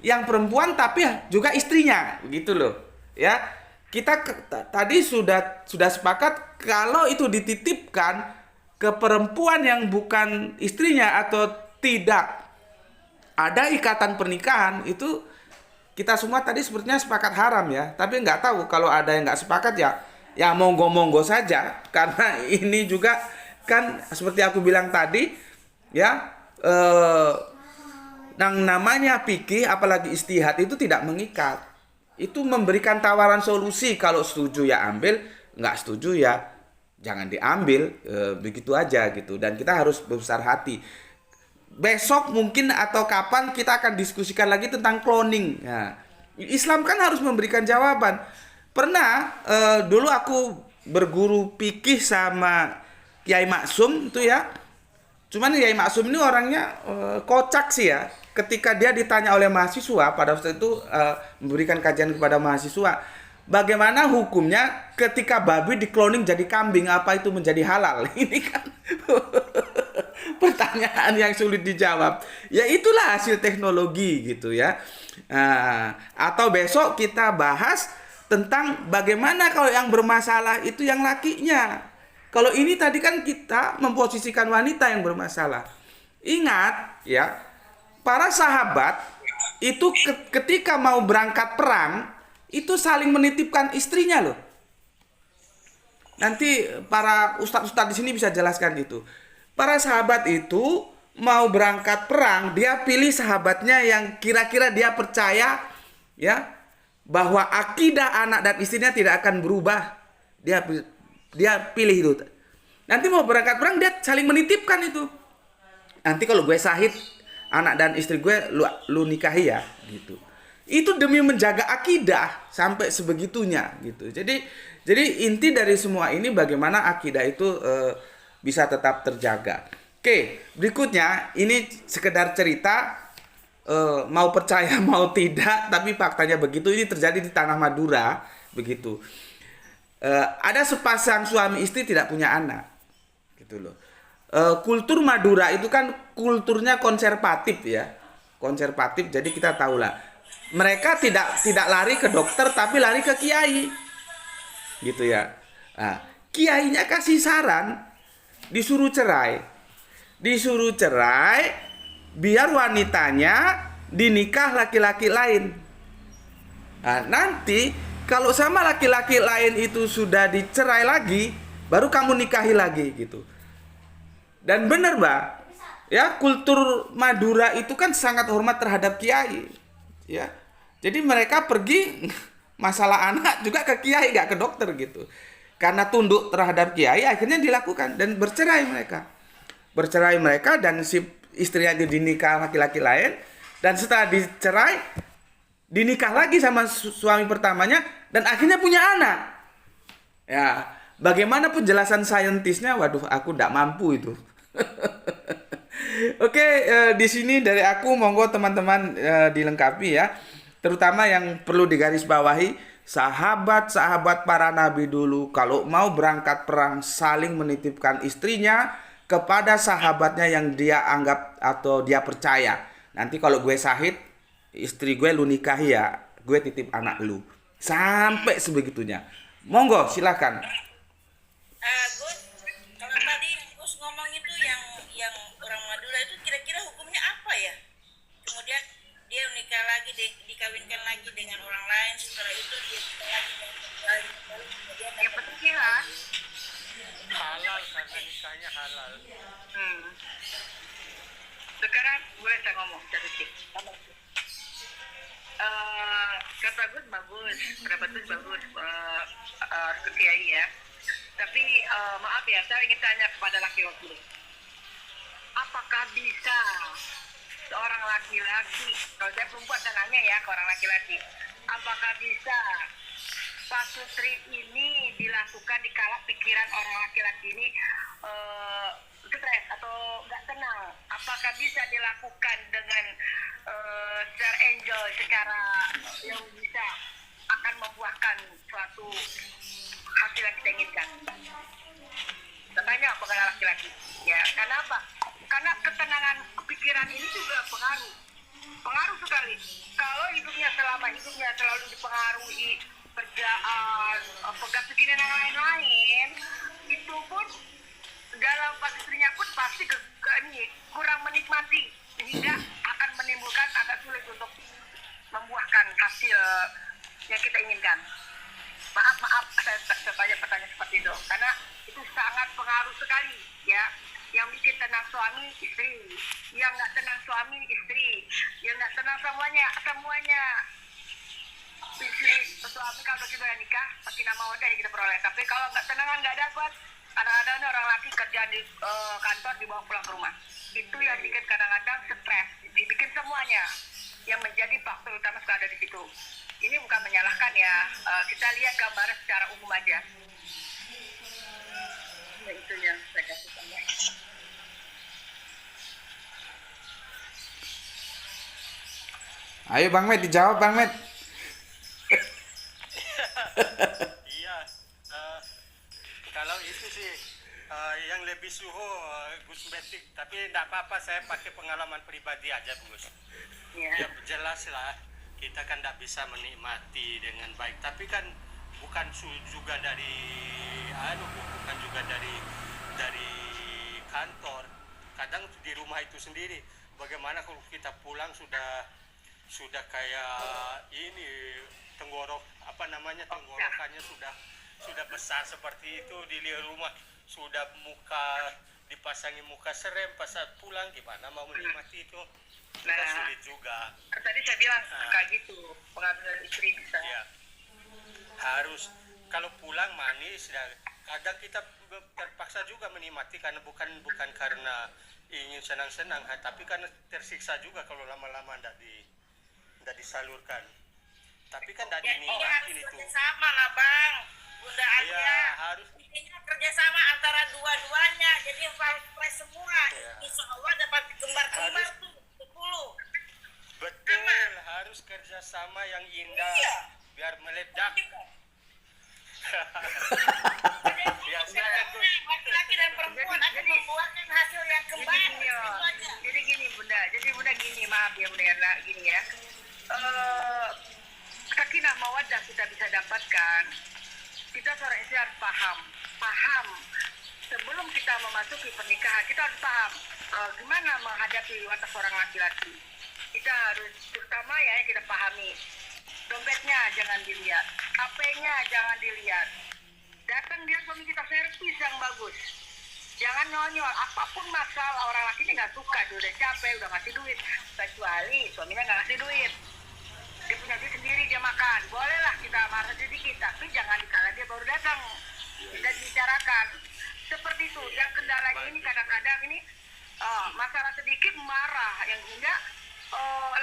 yang perempuan tapi juga istrinya, gitu loh ya. Kita tadi sudah sepakat kalau itu dititipkan ke perempuan yang bukan istrinya atau tidak ada ikatan pernikahan, itu kita semua tadi sepertinya sepakat haram ya. Tapi nggak tahu kalau ada yang nggak sepakat ya monggo-monggo saja, karena ini juga kan seperti aku bilang tadi ya, yang namanya fikih apalagi istihad itu tidak mengikat. Itu memberikan tawaran solusi, kalau setuju ya ambil, nggak setuju ya jangan diambil, begitu aja gitu. Dan kita harus berbesar hati. Besok mungkin atau kapan kita akan diskusikan lagi tentang cloning. Nah, Islam kan harus memberikan jawaban. Pernah dulu aku berguru fikih sama Kiai Maksum itu ya. Cuman Kiai Maksum ini orangnya kocak sih ya. Ketika dia ditanya oleh mahasiswa pada waktu itu, memberikan kajian kepada mahasiswa, bagaimana hukumnya ketika babi dikloning jadi kambing, apa itu menjadi halal? Ini kan pertanyaan yang sulit dijawab. Ya itulah hasil teknologi gitu ya. Atau besok kita bahas tentang bagaimana kalau yang bermasalah itu yang lakinya. Kalau ini tadi kan kita memposisikan wanita yang bermasalah. Ingat ya, para sahabat itu ketika mau berangkat perang itu saling menitipkan istrinya loh. Nanti para ustadz-ustadz di sini bisa jelaskan itu. Para sahabat itu mau berangkat perang, dia pilih sahabatnya yang kira-kira dia percaya ya bahwa akidah anak dan istrinya tidak akan berubah. Dia pilih itu. Nanti mau berangkat perang dia saling menitipkan itu. Nanti kalau gue syahid, anak dan istri gue lu nikahi ya gitu. Itu demi menjaga akidah sampai sebegitunya gitu. Jadi inti dari semua ini bagaimana akidah itu bisa tetap terjaga. Oke, berikutnya ini sekedar cerita, mau percaya mau tidak, tapi faktanya begitu. Ini terjadi di tanah Madura begitu. Ada sepasang suami istri tidak punya anak, gitu loh. Kultur Madura itu kan kulturnya konservatif ya, konservatif. Jadi kita tahulah, mereka tidak lari ke dokter tapi lari ke kiai, gitu ya. Nah, kiainya kasih saran, disuruh cerai biar wanitanya dinikah laki-laki lain. Nah, nanti kalau sama laki-laki lain itu sudah dicerai lagi, baru kamu nikahi lagi gitu. Dan benar Mbak, ya kultur Madura itu kan sangat hormat terhadap kiai, ya. Jadi mereka pergi masalah anak juga ke kiai, gak ke dokter gitu. Karena tunduk terhadap kiai, akhirnya dilakukan dan bercerai mereka dan si istrinya dinikah laki-laki lain, dan setelah dicerai dinikah lagi sama suami pertamanya dan akhirnya punya anak. Ya, bagaimana penjelasan saintisnya? Waduh, aku tidak mampu itu. Oke, di sini dari aku monggo teman-teman dilengkapi ya. Terutama yang perlu digarisbawahi, sahabat-sahabat para nabi dulu kalau mau berangkat perang saling menitipkan istrinya kepada sahabatnya yang dia anggap atau dia percaya. Nanti kalau gue syahid, istri gue lu nikahi ya, gue titip anak lu. Sampai sebegitunya. Monggo silakan. Gus, kalau tadi Gus ngomong itu yang orang Madura itu kira-kira hukumnya apa ya? Kemudian dia menikah lagi, dikawinkan lagi dengan orang lain, setelah itu dia menikah lagi dengan orang lain, kemudian Yang penting lah. Halal karena nikahnya halal. Sekarang boleh saya ngomong sedikit. Kata Gus bagus, pendapat Gus bagus, ke Kiai ya. Tapi maaf ya, saya ingin tanya kepada laki-laki, apakah bisa seorang laki-laki, kalau saya perempuan saya nanya ya ke orang laki-laki, apakah bisa pasutri ini dilakukan di kala pikiran orang laki-laki ini stres atau nggak tenang? Apakah bisa dilakukan dengan secara enjoy, secara yang bisa akan membuahkan suatu hasil yang kita inginkan? Katanya kepada laki-laki, ya. Karena apa? Karena ketenangan pikiran ini juga pengaruh sekali. Kalau selama hidupnya selalu dipengaruhi kerjaan, pikiran yang lain-lain, itu pun dalam pastinya pun pasti kurang menikmati, sehingga akan menimbulkan agak sulit untuk membuahkan hasil yang kita inginkan. Maaf saya tanya pertanyaan seperti itu karena itu sangat pengaruh sekali ya. Yang bikin tenang suami istri, yang nggak tenang suami istri, yang nggak tenang semuanya. Istri suami kalau sudah nikah pasti nama wadah kita peroleh. Tapi kalau nggak tenangan nggak dapat, kadang-kadang orang laki kerja di kantor dibawa pulang ke rumah. Itu yang bikin kadang-kadang stres, dibikin semuanya yang menjadi faktor utama suka ada di situ. Ini bukan menyalahkan ya, kita lihat gambarnya secara umum aja. Ya, itu yang saya kasih tanya. Ayo Bang Met, dijawab Bang Met. Iya, kalau itu sih yang lebih suhu Gus Betik, tapi tidak apa-apa, saya pakai pengalaman pribadi aja Gus. Ya jelas lah, kita kan tidak bisa menikmati dengan baik, tapi kan bukan juga dari bukan juga dari kantor. Kadang di rumah itu sendiri, bagaimana kalau kita pulang sudah kayak ini tenggorokannya sudah besar seperti itu, di rumah sudah dipasangi muka serem, pas saat pulang gimana mau menikmati itu? Kita sulit juga. Tadi saya bilang kayak gitu, pengambilan istri bisa. Ya. Harus kalau pulang manis, kadang kita terpaksa juga menikmati karena bukan karena ingin senang-senang, tapi karena tersiksa juga kalau lama-lama tidak disalurkan. Tapi kan tidak dinikmatin itu. Kerjasama lah Bang, Bunda Aja. Iya, harus. Intinya kerjasama antara dua-duanya, jadi fresh semua. Iya. Insya Allah dapat kembar-kembar tuh 10. Betul, harus kerjasama yang indah, Iya. biar meledak. Ya, Laki-laki dan perempuan akan membuahkan hasil yang kembar. Jadi gini Bunda gini, maaf ya Bunda Erna, gini ya. Sakinah mawaddah kita bisa dapatkan. Kita seorang istri harus paham. Sebelum kita memasuki pernikahan, kita harus paham gimana menghadapi watak seorang laki-laki. Kita harus terutama ya kita pahami. Dompetnya jangan dilihat, HP-nya jangan dilihat. Datang dia suami kita servis yang bagus. Jangan nyonyol, apapun masalah orang laki ini nggak suka, dia udah capek, udah ngasih duit. Kecuali suaminya nggak ngasih duit. Dia punya duit sendiri, dia makan. Bolehlah kita marah sedikit, tapi jangan dikala dia baru datang. Kita dibicarakan. Seperti itu, yang kendalanya ini kadang-kadang ini masalah sedikit marah. Yang enggak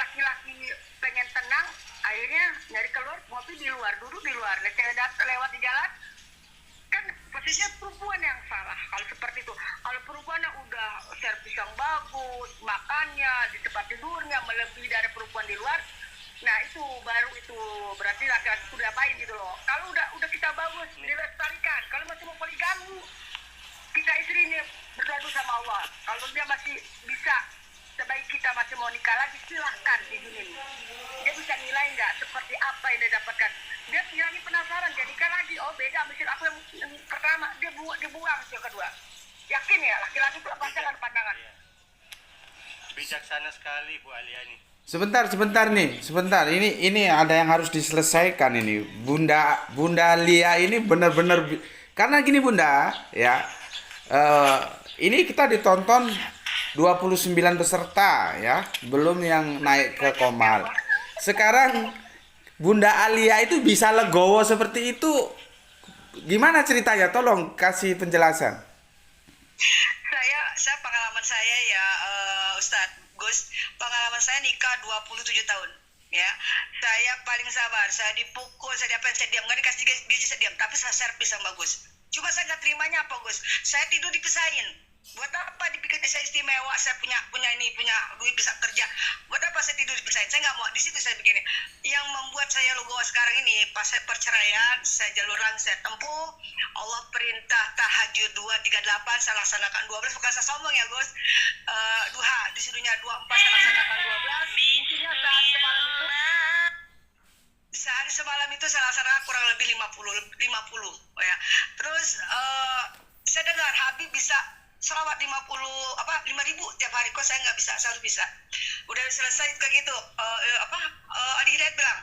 laki-laki pengen tenang, akhirnya nyari keluar, ngopi di luar, duduk di luar. Lewat di jalan, kan posisinya perempuan yang salah kalau seperti itu. Kalau perempuannya udah servis yang bagus, makannya di tempat tidurnya melebihi dari perempuan di luar, nah itu baru itu berarti laki-laki sudah apain gitu loh. Kalau udah kita bagus dilestarikan, kalau masih mau poligami, kita istrinya berdoa sama Allah. Kalau dia masih bisa, sebaik kita masih mau nikah lagi, silahkan di dunia ini. Dia bisa nilai nggak seperti apa yang dia dapatkan. Dia lagi penasaran, dia nikah lagi. Oh beda, misal aku yang pertama, dia dibuang yang kedua. Yakin ya, laki-laki itu pasti akan pandangan. Bijaksana sekali Bu Aliani. Sebentar ini ada yang harus diselesaikan ini. Bunda Lia ini benar-benar karena gini Bunda ya. Ini kita ditonton 29 peserta ya, belum yang naik ke Komar. Sekarang Bunda Alia itu bisa legowo seperti itu. Gimana ceritanya? Tolong kasih penjelasan. Saya pengalaman saya ya, Ustadz Gus, pengalaman saya nikah 27 tahun. Ya, saya paling sabar. Saya dipukul, saya diapain, saya diam, nggak dikasih gaji, saya diam. Tapi saya servis sama Gus. Cuma saya nggak terimanya apa, Gus? Saya tidur dipisahin. Buat apa dipikir saya istimewa? Saya punya duit bisa kerja. Buat apa saya tidur dipisahin? Saya nggak mau. Di situ saya begini. Yang membuat saya legowo sekarang ini, pas saya perceraian, saya jaluran saya tempuh. Allah perintah tahajud 238, saya laksanakan 12. Bukan saya sombong ya, Gus. Duha disuruhnya 24, saya laksanakan 12. Intinya sehari semalam itu saya laksanakan kurang lebih 50 ya. Terus saya dengar Habib bisa selawat 5.000 tiap hari. Kok saya nggak bisa? Saya harus bisa. Udah selesai kayak gitu. Adi Hidayat bilang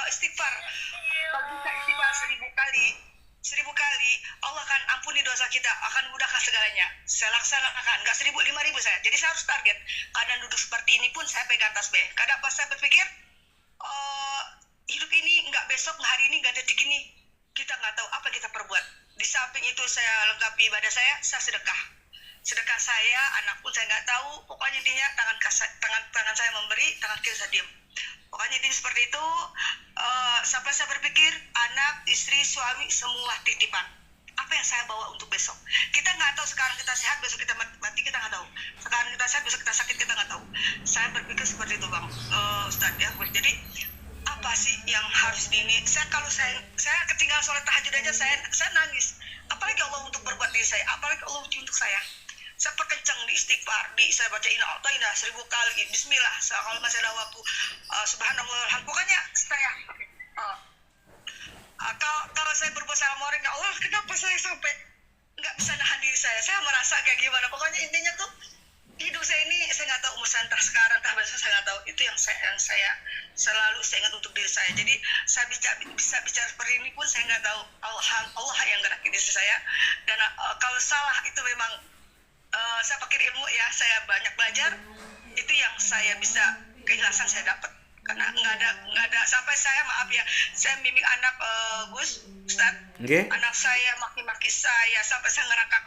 istighfar. Kalau bisa istighfar 1000 kali, Allah akan ampuni dosa kita, akan mudahkan segalanya. Saya laksanakan, nggak 1000, 5.000 saya. Jadi saya harus target. Kadang duduk seperti ini pun saya pegang tasbih. Kadang pas saya berpikir hidup ini nggak besok, nggak hari ini, nggak detik ini, kita nggak tahu apa kita perbuat. Di samping itu saya lengkapi ibadah saya sedekah saya, anak pun saya nggak tahu. Pokoknya intinya tangan saya memberi, tangan kiri saya diam. Pokoknya intinya seperti itu. Sampai saya berpikir anak, istri, suami semua titipan. Apa yang saya bawa untuk besok? Kita nggak tahu sekarang kita sehat, besok kita mati, kita nggak tahu. Sekarang kita sehat, besok kita sakit, kita nggak tahu. Saya berpikir seperti itu, Bang Ustadz ya. Jadi apa sih yang harus kalau saya ketinggalan sholat tahajud aja saya nangis. Apalagi Allah untuk berbuat diri saya, apalagi Allah untuk saya perkencang di istighfar, saya baca inna 1000 kali, bismillah, kalau masih ada waktu, subhanallah, pokoknya saya kalau saya berbuat salah sama orang, ya Allah, kenapa saya sampai nggak bisa nahan diri saya merasa kayak gimana. Pokoknya intinya tuh hidup saya ini, saya nggak tahu umur saya entah sekarang entah besok, saya nggak tahu. Itu yang saya selalu saya ingat untuk diri saya. Jadi saya bisa bicara seperti ini pun saya nggak tahu, Allah yang gerakin diri saya. Dan kalau salah itu memang saya pakai ilmu ya, saya banyak belajar. Itu yang saya bisa, keikhlasan saya dapat. Karena nggak ada sampai saya, maaf ya, saya bimbing anak Gus Ustadz, Okay. anak saya maki-maki saya sampai saya ngerangkak.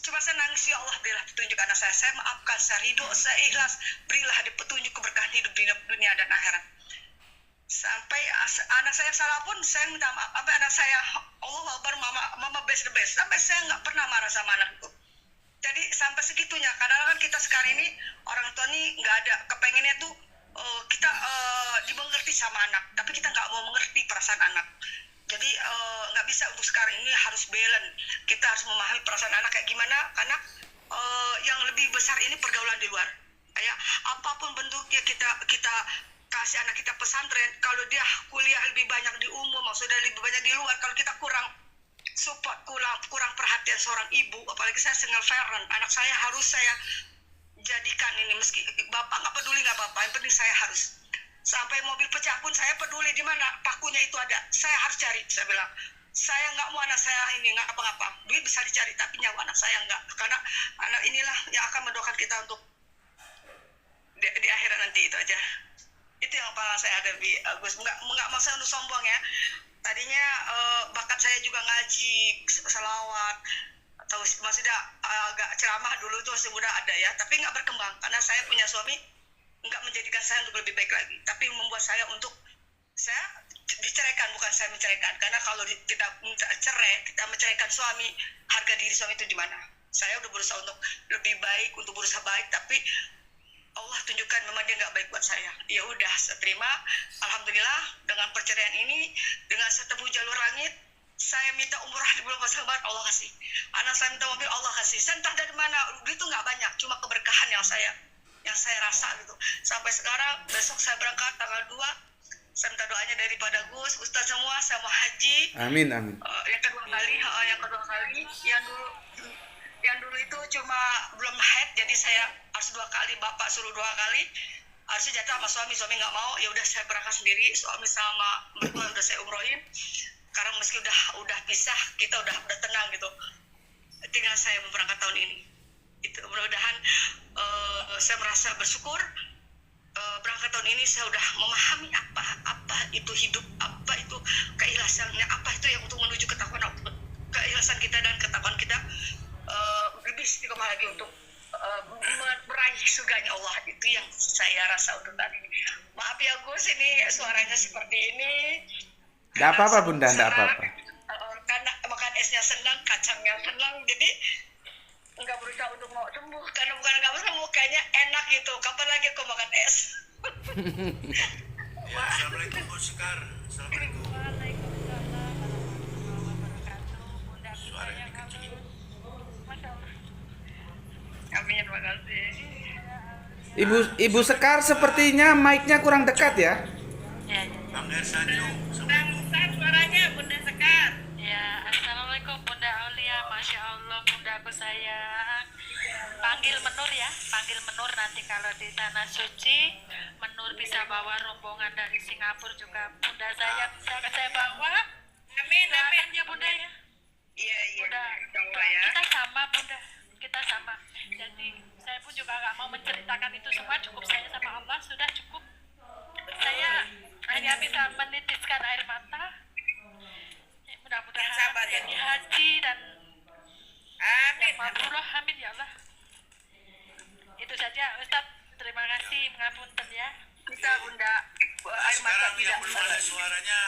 Cuma saya nangis, ya Allah, berilah petunjuk anak saya maafkan, saya ridho, saya ikhlas, berilah dia petunjuk keberkahan hidup dunia dan akhirat. Sampai anak saya salah pun saya minta maaf. Sampai anak saya, Allah Akbar, mama best the best. Sampai saya nggak pernah marah sama anak itu. Jadi sampai segitunya. Kadang-kadang kita sekarang ini orang tua ini nggak ada kepengennya tuh kita dimengerti sama anak, tapi kita nggak mau mengerti perasaan anak. Jadi nggak bisa untuk sekarang ini, harus balance. Kita harus memahami perasaan anak kayak gimana, karena yang lebih besar ini pergaulan di luar. Ya, apapun bentuknya kita kasih anak kita pesantren, kalau dia kuliah lebih banyak di umum, maksudnya lebih banyak di luar, kalau kita kurang support, kurang perhatian seorang ibu, apalagi saya single parent, anak saya harus saya jadikan ini, meski bapak nggak peduli nggak apa-apa, yang penting saya harus. Sampai mobil pecah pun saya peduli di mana pakunya itu ada, saya harus cari. Saya bilang, saya nggak mau anak saya ini nggak apa-apa, duit bisa dicari tapi nyawa anak saya nggak, karena anak inilah yang akan mendoakan kita untuk di akhirat nanti. Itu aja, itu yang paling saya hadapi, Gus. Nggak mau saya untuk sombong ya. Tadinya bakat saya juga ngaji, selawat, atau maksudnya agak ceramah dulu tuh masih muda ada ya, tapi nggak berkembang karena saya punya suami nggak menjadikan saya untuk lebih baik lagi, tapi membuat saya untuk saya diceraikan, bukan saya menceraikan. Karena kalau kita cerai, kita menceraikan suami, harga diri suami itu di mana? Saya udah berusaha untuk lebih baik, untuk berusaha baik, tapi Allah tunjukkan memang dia nggak baik buat saya. Ya udah, saya terima. Alhamdulillah dengan perceraian ini, dengan setemu jalur langit, saya minta umrah di bulan puasa Ramadan, Allah kasih. Anak saya minta mobil, Allah kasih. Saya entah dari mana, itu nggak banyak, cuma keberkahan yang saya rasa gitu. Sampai sekarang, besok saya berangkat tanggal 2, saya minta doanya daripada Gus, Ustaz semua, saya mau haji. Amin. Yang kedua kali, yang dulu itu cuma belum haid, jadi saya harus 2 kali, bapak suruh 2 kali, harusnya jatah sama suami nggak mau, ya udah saya berangkat sendiri, suami sama mertua udah saya umrohin. Sekarang meski udah pisah, kita udah tenang gitu, tinggal saya berangkat tahun ini. Itu mudah-mudahan saya merasa bersyukur berangkat tahun ini saya udah memahami apa itu hidup, apa itu keikhlasannya, apa itu yang untuk menuju ketakwaan, keikhlasan kita dan ketakwaan kita lebih istiqomah lagi untuk meraih surganya Allah. Itu yang saya rasa untuk tadi ini. Maaf ya Gus, ini suaranya seperti ini. Nggak apa-apa Bunda, nggak apa-apa. Karena makan esnya senang, kacangnya senang, jadi nggak berusaha untuk mau sembuh. Karena bukan nggak mau sembuh, kayaknya enak gitu. Kapan lagi aku makan es? Ya, Assalamualaikum Bu Sekar. Assalamualaikum. Waalaikumsalam warahmatullahi wabarakatuh. Bunda Suaranya saya dikecilin. Masya Allah. Amin, terima kasih. Ibu Sekar sepertinya mic-nya kurang dekat ya. Bang Ersanyo. Bang besar suaranya Bunda Sekar. Ya, assalamualaikum Bunda Aulia, masya Allah Bundaku sayang. Panggil Menur ya, panggil Menur nanti kalau di tanah suci. Menur bisa bawa rombongan dari Singapura juga. Bunda saya bisa saya bawa. Amin, Doakan ya Bunda ya. Iya, Bunda, Insya Allah ya. kita sama Bunda, kita sama. Jadi saya pun juga nggak mau menceritakan itu semua, cukup saya sama Allah sudah cukup. Saya hanya bisa menitiskan air mata. Mudah-mudahan Sabar ya. jadi haji dan Amin. yang mabrurah, amin ya Allah. Itu saja Ustaz, terima kasih, mengapunten ya. Kita Bunda air mata Sekarang tidak. yang belum ada suaranya.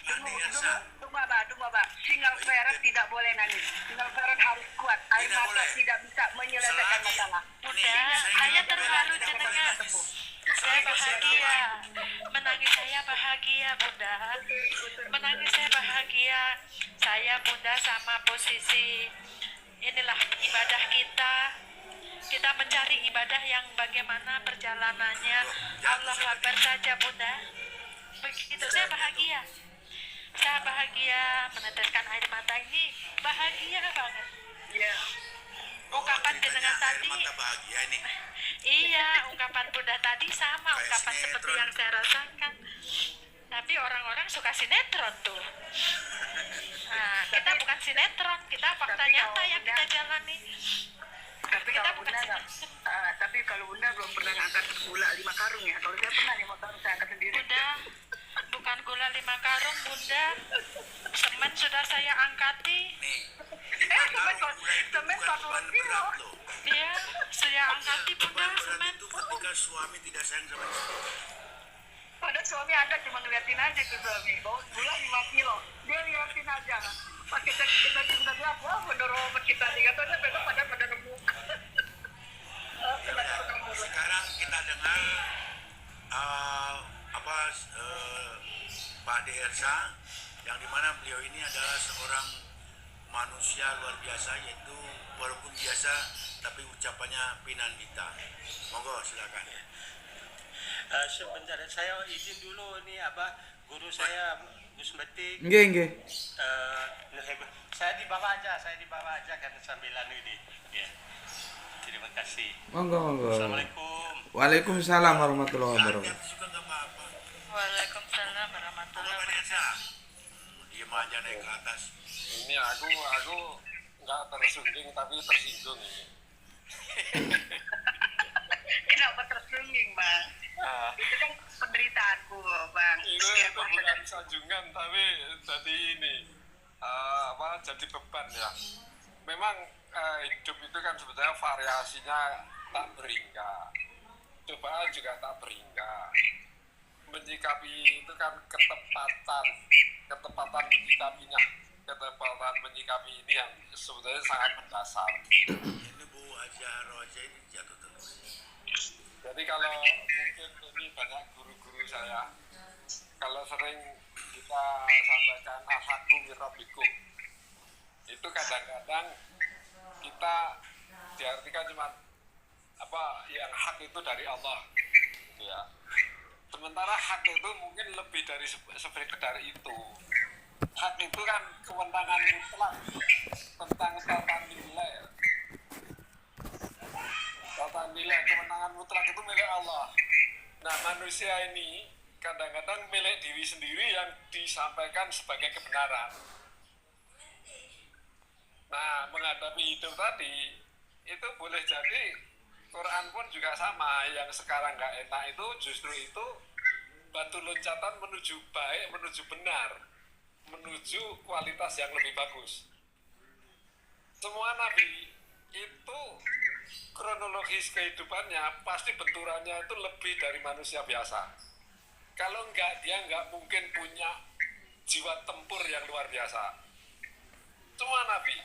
Tunggu Abah. Single parent tidak boleh nangis. Single parent harus kuat. Air Tidak mata boleh. tidak bisa menyelesaikan Selagi- masalah. Bunda, saya terharu jenengan. Saya bahagia. Menangis saya bahagia, Bunda. Menangis saya bahagia. Saya Bunda sama posisi inilah ibadah kita. Kita mencari ibadah yang bagaimana perjalanannya. Allah Akbar saja Bunda. Begitu saya bahagia. Saya bahagia meneteskan air mata ini. Bahagia banget. Iya. Ungkapan jenengan Ceritanya air tadi. mata bahagia ini. Iya, ungkapan Bunda tadi sama Kayak ungkapan seperti sinetron. yang saya rasakan. Tapi orang-orang suka sinetron tuh. Nah, kita bukan sinetron, kita fakta Tapi nyata kalau yang Bunda- kita jalani. Tapi Kita kalau bukan Bunda nggak, sinetron. tapi kalau Bunda belum pernah ngangkat gula 5 karung ya. Kalau saya pernah 5 karung saya angkat sendiri. Bunda, bukan gula 5 karung, Bunda. Semen sudah saya angkati. Nih. semen Bukan 40 beban kilo. berat loh. Iya, saya angkati Bunda Beban berat semen. itu ketika suami tidak sayang sama istri. Padahal suami ada cuma ngeliatin aja ke suami. Bawa gula 5 kilo. Dia liatin aja. Pas kita juga bilang, wah mendorong kita nih. Katanya besok pada nemu. Ya udah. Sekarang kita dengar Pak Dersa yang dimana beliau ini adalah seorang manusia luar biasa, yaitu walaupun biasa tapi ucapannya pinandita. Monggo silakan. Sebentar, saya izin dulu nih guru saya Gus Metik. Nggih. Saya di bawah aja kan sambil ini. Ya. Terima kasih. Monggo. Assalamualaikum. Waalaikumsalam warahmatullahi wabarakatuh. Nanti juga nggak apa-apa. Waalaikumsalam warahmatullahi Monggo Pak Dersa. Diem aja naik ke atas. Ini aku nggak tersinggung tapi tersinggung ini. Kenapa tersinggung, Bang? Itu kan penderitaanku, Bang. Itu bukan sanjungan tapi jadi ini jadi beban ya. Memang hidup itu kan sebetulnya variasinya tak beringkah, cobaan juga tak beringkah. Menyikapi itu kan ketepatan menyikapi ini yang sebetulnya sangat mendasar. Ini Bu Haja Roja ini jatuh terus. Jadi kalau mungkin ini banyak guru-guru saya, kalau sering kita sampaikan al-haqqu min rabbikum, itu kadang-kadang kita diartikan cuma yang hak itu dari Allah, gitu ya. Sementara hak itu mungkin lebih dari sekedar itu. Hak itu kan kewenangan mutlak tentang tata nilai. Tata nilai kewenangan mutlak itu milik Allah. Nah, manusia ini kadang-kadang milik diri sendiri yang disampaikan sebagai kebenaran. Nah, menghadapi hidup tadi itu boleh jadi Quran pun juga sama. Yang sekarang nggak enak itu justru itu batu loncatan menuju baik, menuju benar, menuju kualitas yang lebih bagus. Semua nabi itu kronologis kehidupannya pasti benturannya itu lebih dari manusia biasa. Kalau enggak, dia enggak mungkin punya jiwa tempur yang luar biasa. Semua nabi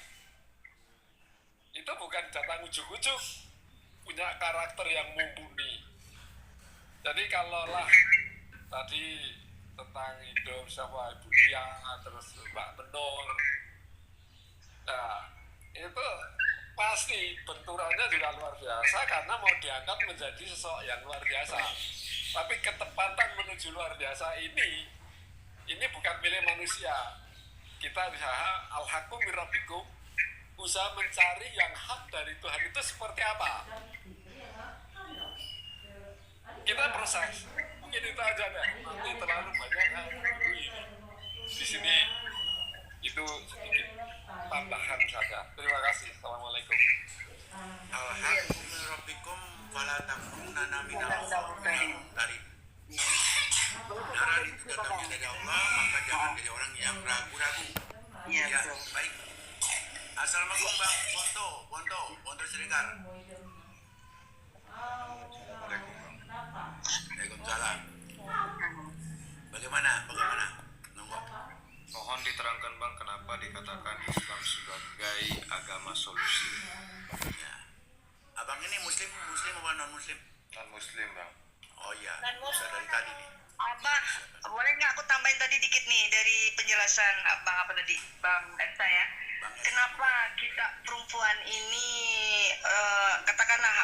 itu bukan datang ujuk-ujuk, punya karakter yang mumpuni. Jadi kalaulah tadi tentang hidup siapa Ibu Lia, terus Mbak Benur, nah itu pasti benturannya juga luar biasa karena mau diangkat menjadi sosok yang luar biasa. Tapi ketepatan menuju luar biasa ini bukan milik manusia. Kita usaha al-haqqu min rabbikum, usaha mencari yang hak dari Tuhan itu seperti apa. Kita proses. Mungkin itu aja deh. Nanti terlalu banyak yang ini. Di sini itu sedikit tambahan saja. Terima kasih. Assalamualaikum. Al-haqqu min rabbikum fala takunanna minal mumtarin. Kebenaran itu datangnya dari Allah, maka jangan jadi orang yang ragu-ragu. Ya, baik. Assalamualaikum Bang Bonto Siregar. Waalaikumsalam. Bagaimana? Nunggu. Mohon diterangkan Bang, kenapa dikatakan Islam sebagai agama solusi? Ya. Abang ini muslim apa non-muslim? Non-muslim Bang. Oh iya, Non-muslim. sudah dari tadi nih. Abang, boleh nggak aku tambahin tadi dikit nih dari penjelasan Bang apa tadi? Bang Esa ya. Bang Esa. Kenapa kita perempuan ini katakanlah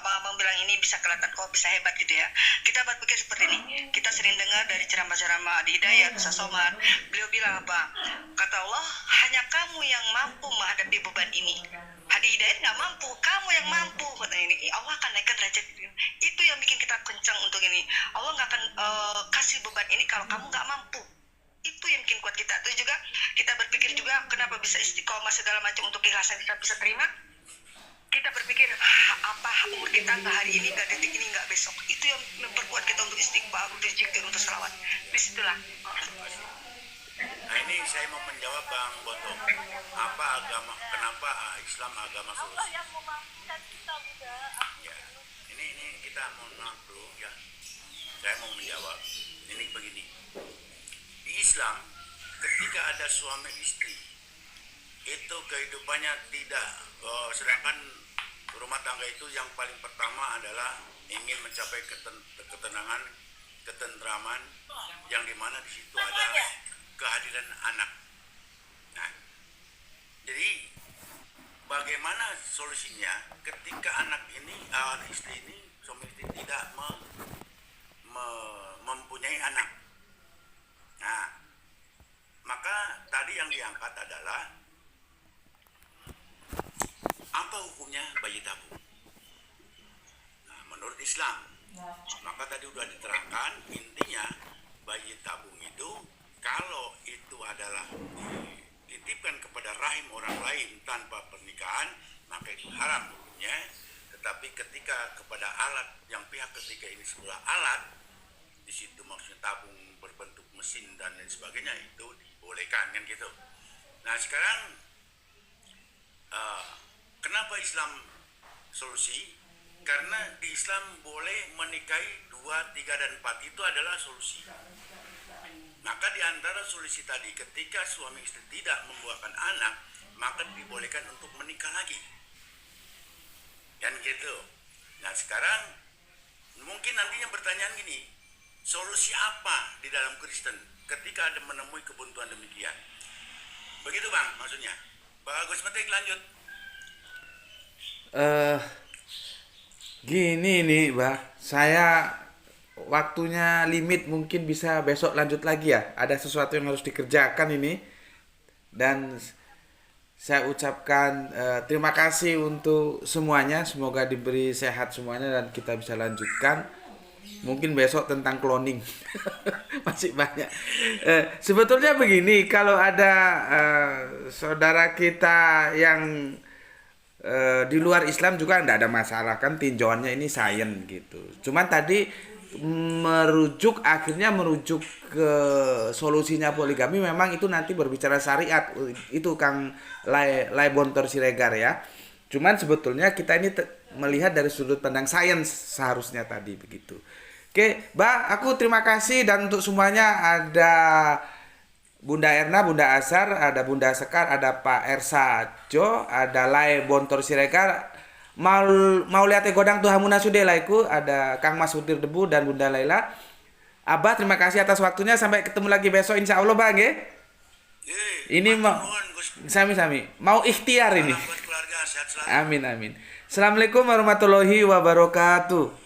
abang-abang bilang ini bisa kelihatan kok bisa hebat gitu ya. Kita berpikir seperti ini. Kita sering dengar dari ceramah-ceramah di Hidayat, Ustaz Somad. Beliau bilang apa? Kata Allah, hanya kamu yang mampu menghadapi beban ini. Hadi Hidayat nggak mampu, kamu yang mampu. Kata ini, Allah akan naikkan derajat. Itu yang bikin kita kencang untuk ini. Allah nggak akan kasih beban ini kalau kamu nggak mampu. Itu yang bikin kuat kita. Itu juga kita berpikir juga kenapa bisa istiqomah segala macam untuk ikhlasan kita bisa terima. Kita berpikir apa umur kita nggak hari ini, nggak detik ini, nggak besok. Itu yang memperkuat kita untuk istighfar, untuk zikir, untuk selawat. Disitulah. Nah ini saya mau menjawab Bang Bonto. Kenapa Islam agama solusi? Ya, ini kita mohon maaf dulu ya. Saya mau menjawab. Ini begini. Di Islam, ketika ada suami istri, itu kehidupannya tidak. Sedangkan rumah tangga itu yang paling pertama adalah ingin mencapai ketenangan, ketentraman, yang dimana di situ ada kehadiran anak. Nah, jadi bagaimana solusinya ketika istri ini, suami istri tidak mempunyai anak? Nah, maka tadi yang diangkat adalah apa hukumnya bayi tabung? Nah, menurut Islam, maka tadi sudah diterangkan intinya bayi tabung itu kalau itu adalah dititipkan kepada rahim orang lain tanpa pernikahan, maka itu haram hukumnya. Tetapi ketika kepada alat yang pihak ketiga ini sebuah alat, di situ maksudnya tabung berbentuk mesin dan lain sebagainya, itu dibolehkan kan gitu. Nah sekarang kenapa Islam solusi? Karena di Islam boleh menikahi 2, 3, dan 4 itu adalah solusi. Maka di antara solusi tadi, ketika suami istri tidak membuahkan anak, maka dibolehkan untuk menikah lagi. Dan gitu. Nah sekarang mungkin nantinya pertanyaan gini, solusi apa di dalam Kristen ketika ada menemui kebuntuan demikian? Begitu Bang maksudnya. Bagus, Metik lanjut. Gini nih, Bah. Saya waktunya limit, mungkin bisa besok lanjut lagi ya. Ada sesuatu yang harus dikerjakan ini. Dan saya ucapkan terima kasih untuk semuanya. Semoga diberi sehat semuanya dan kita bisa lanjutkan. Mungkin besok tentang cloning. Masih banyak. Sebetulnya begini, kalau ada saudara kita yang di luar Islam juga tidak ada masalah kan, tinjauannya ini sains gitu. Cuman tadi akhirnya merujuk ke solusinya poligami, memang itu nanti berbicara syariat itu Kang Lai Bontor Siregar ya. Cuman sebetulnya kita ini melihat dari sudut pandang sains seharusnya tadi begitu. Oke, Mbak, aku terima kasih, dan untuk semuanya ada Bunda Erna, Bunda Azhar, ada Bunda Sekar, ada Pak Ersa Jo, ada Lai Bontor Siregar, mau lihat godang tuh hamuna sudelaiku, ada Kang Mas Hutir Debu dan Bunda Laila. Abah terima kasih atas waktunya, sampai ketemu lagi besok insya Allah Bang ya. Ini mau sami-sami mau ikhtiar ini. Amin amin. Assalamualaikum warahmatullahi wabarakatuh.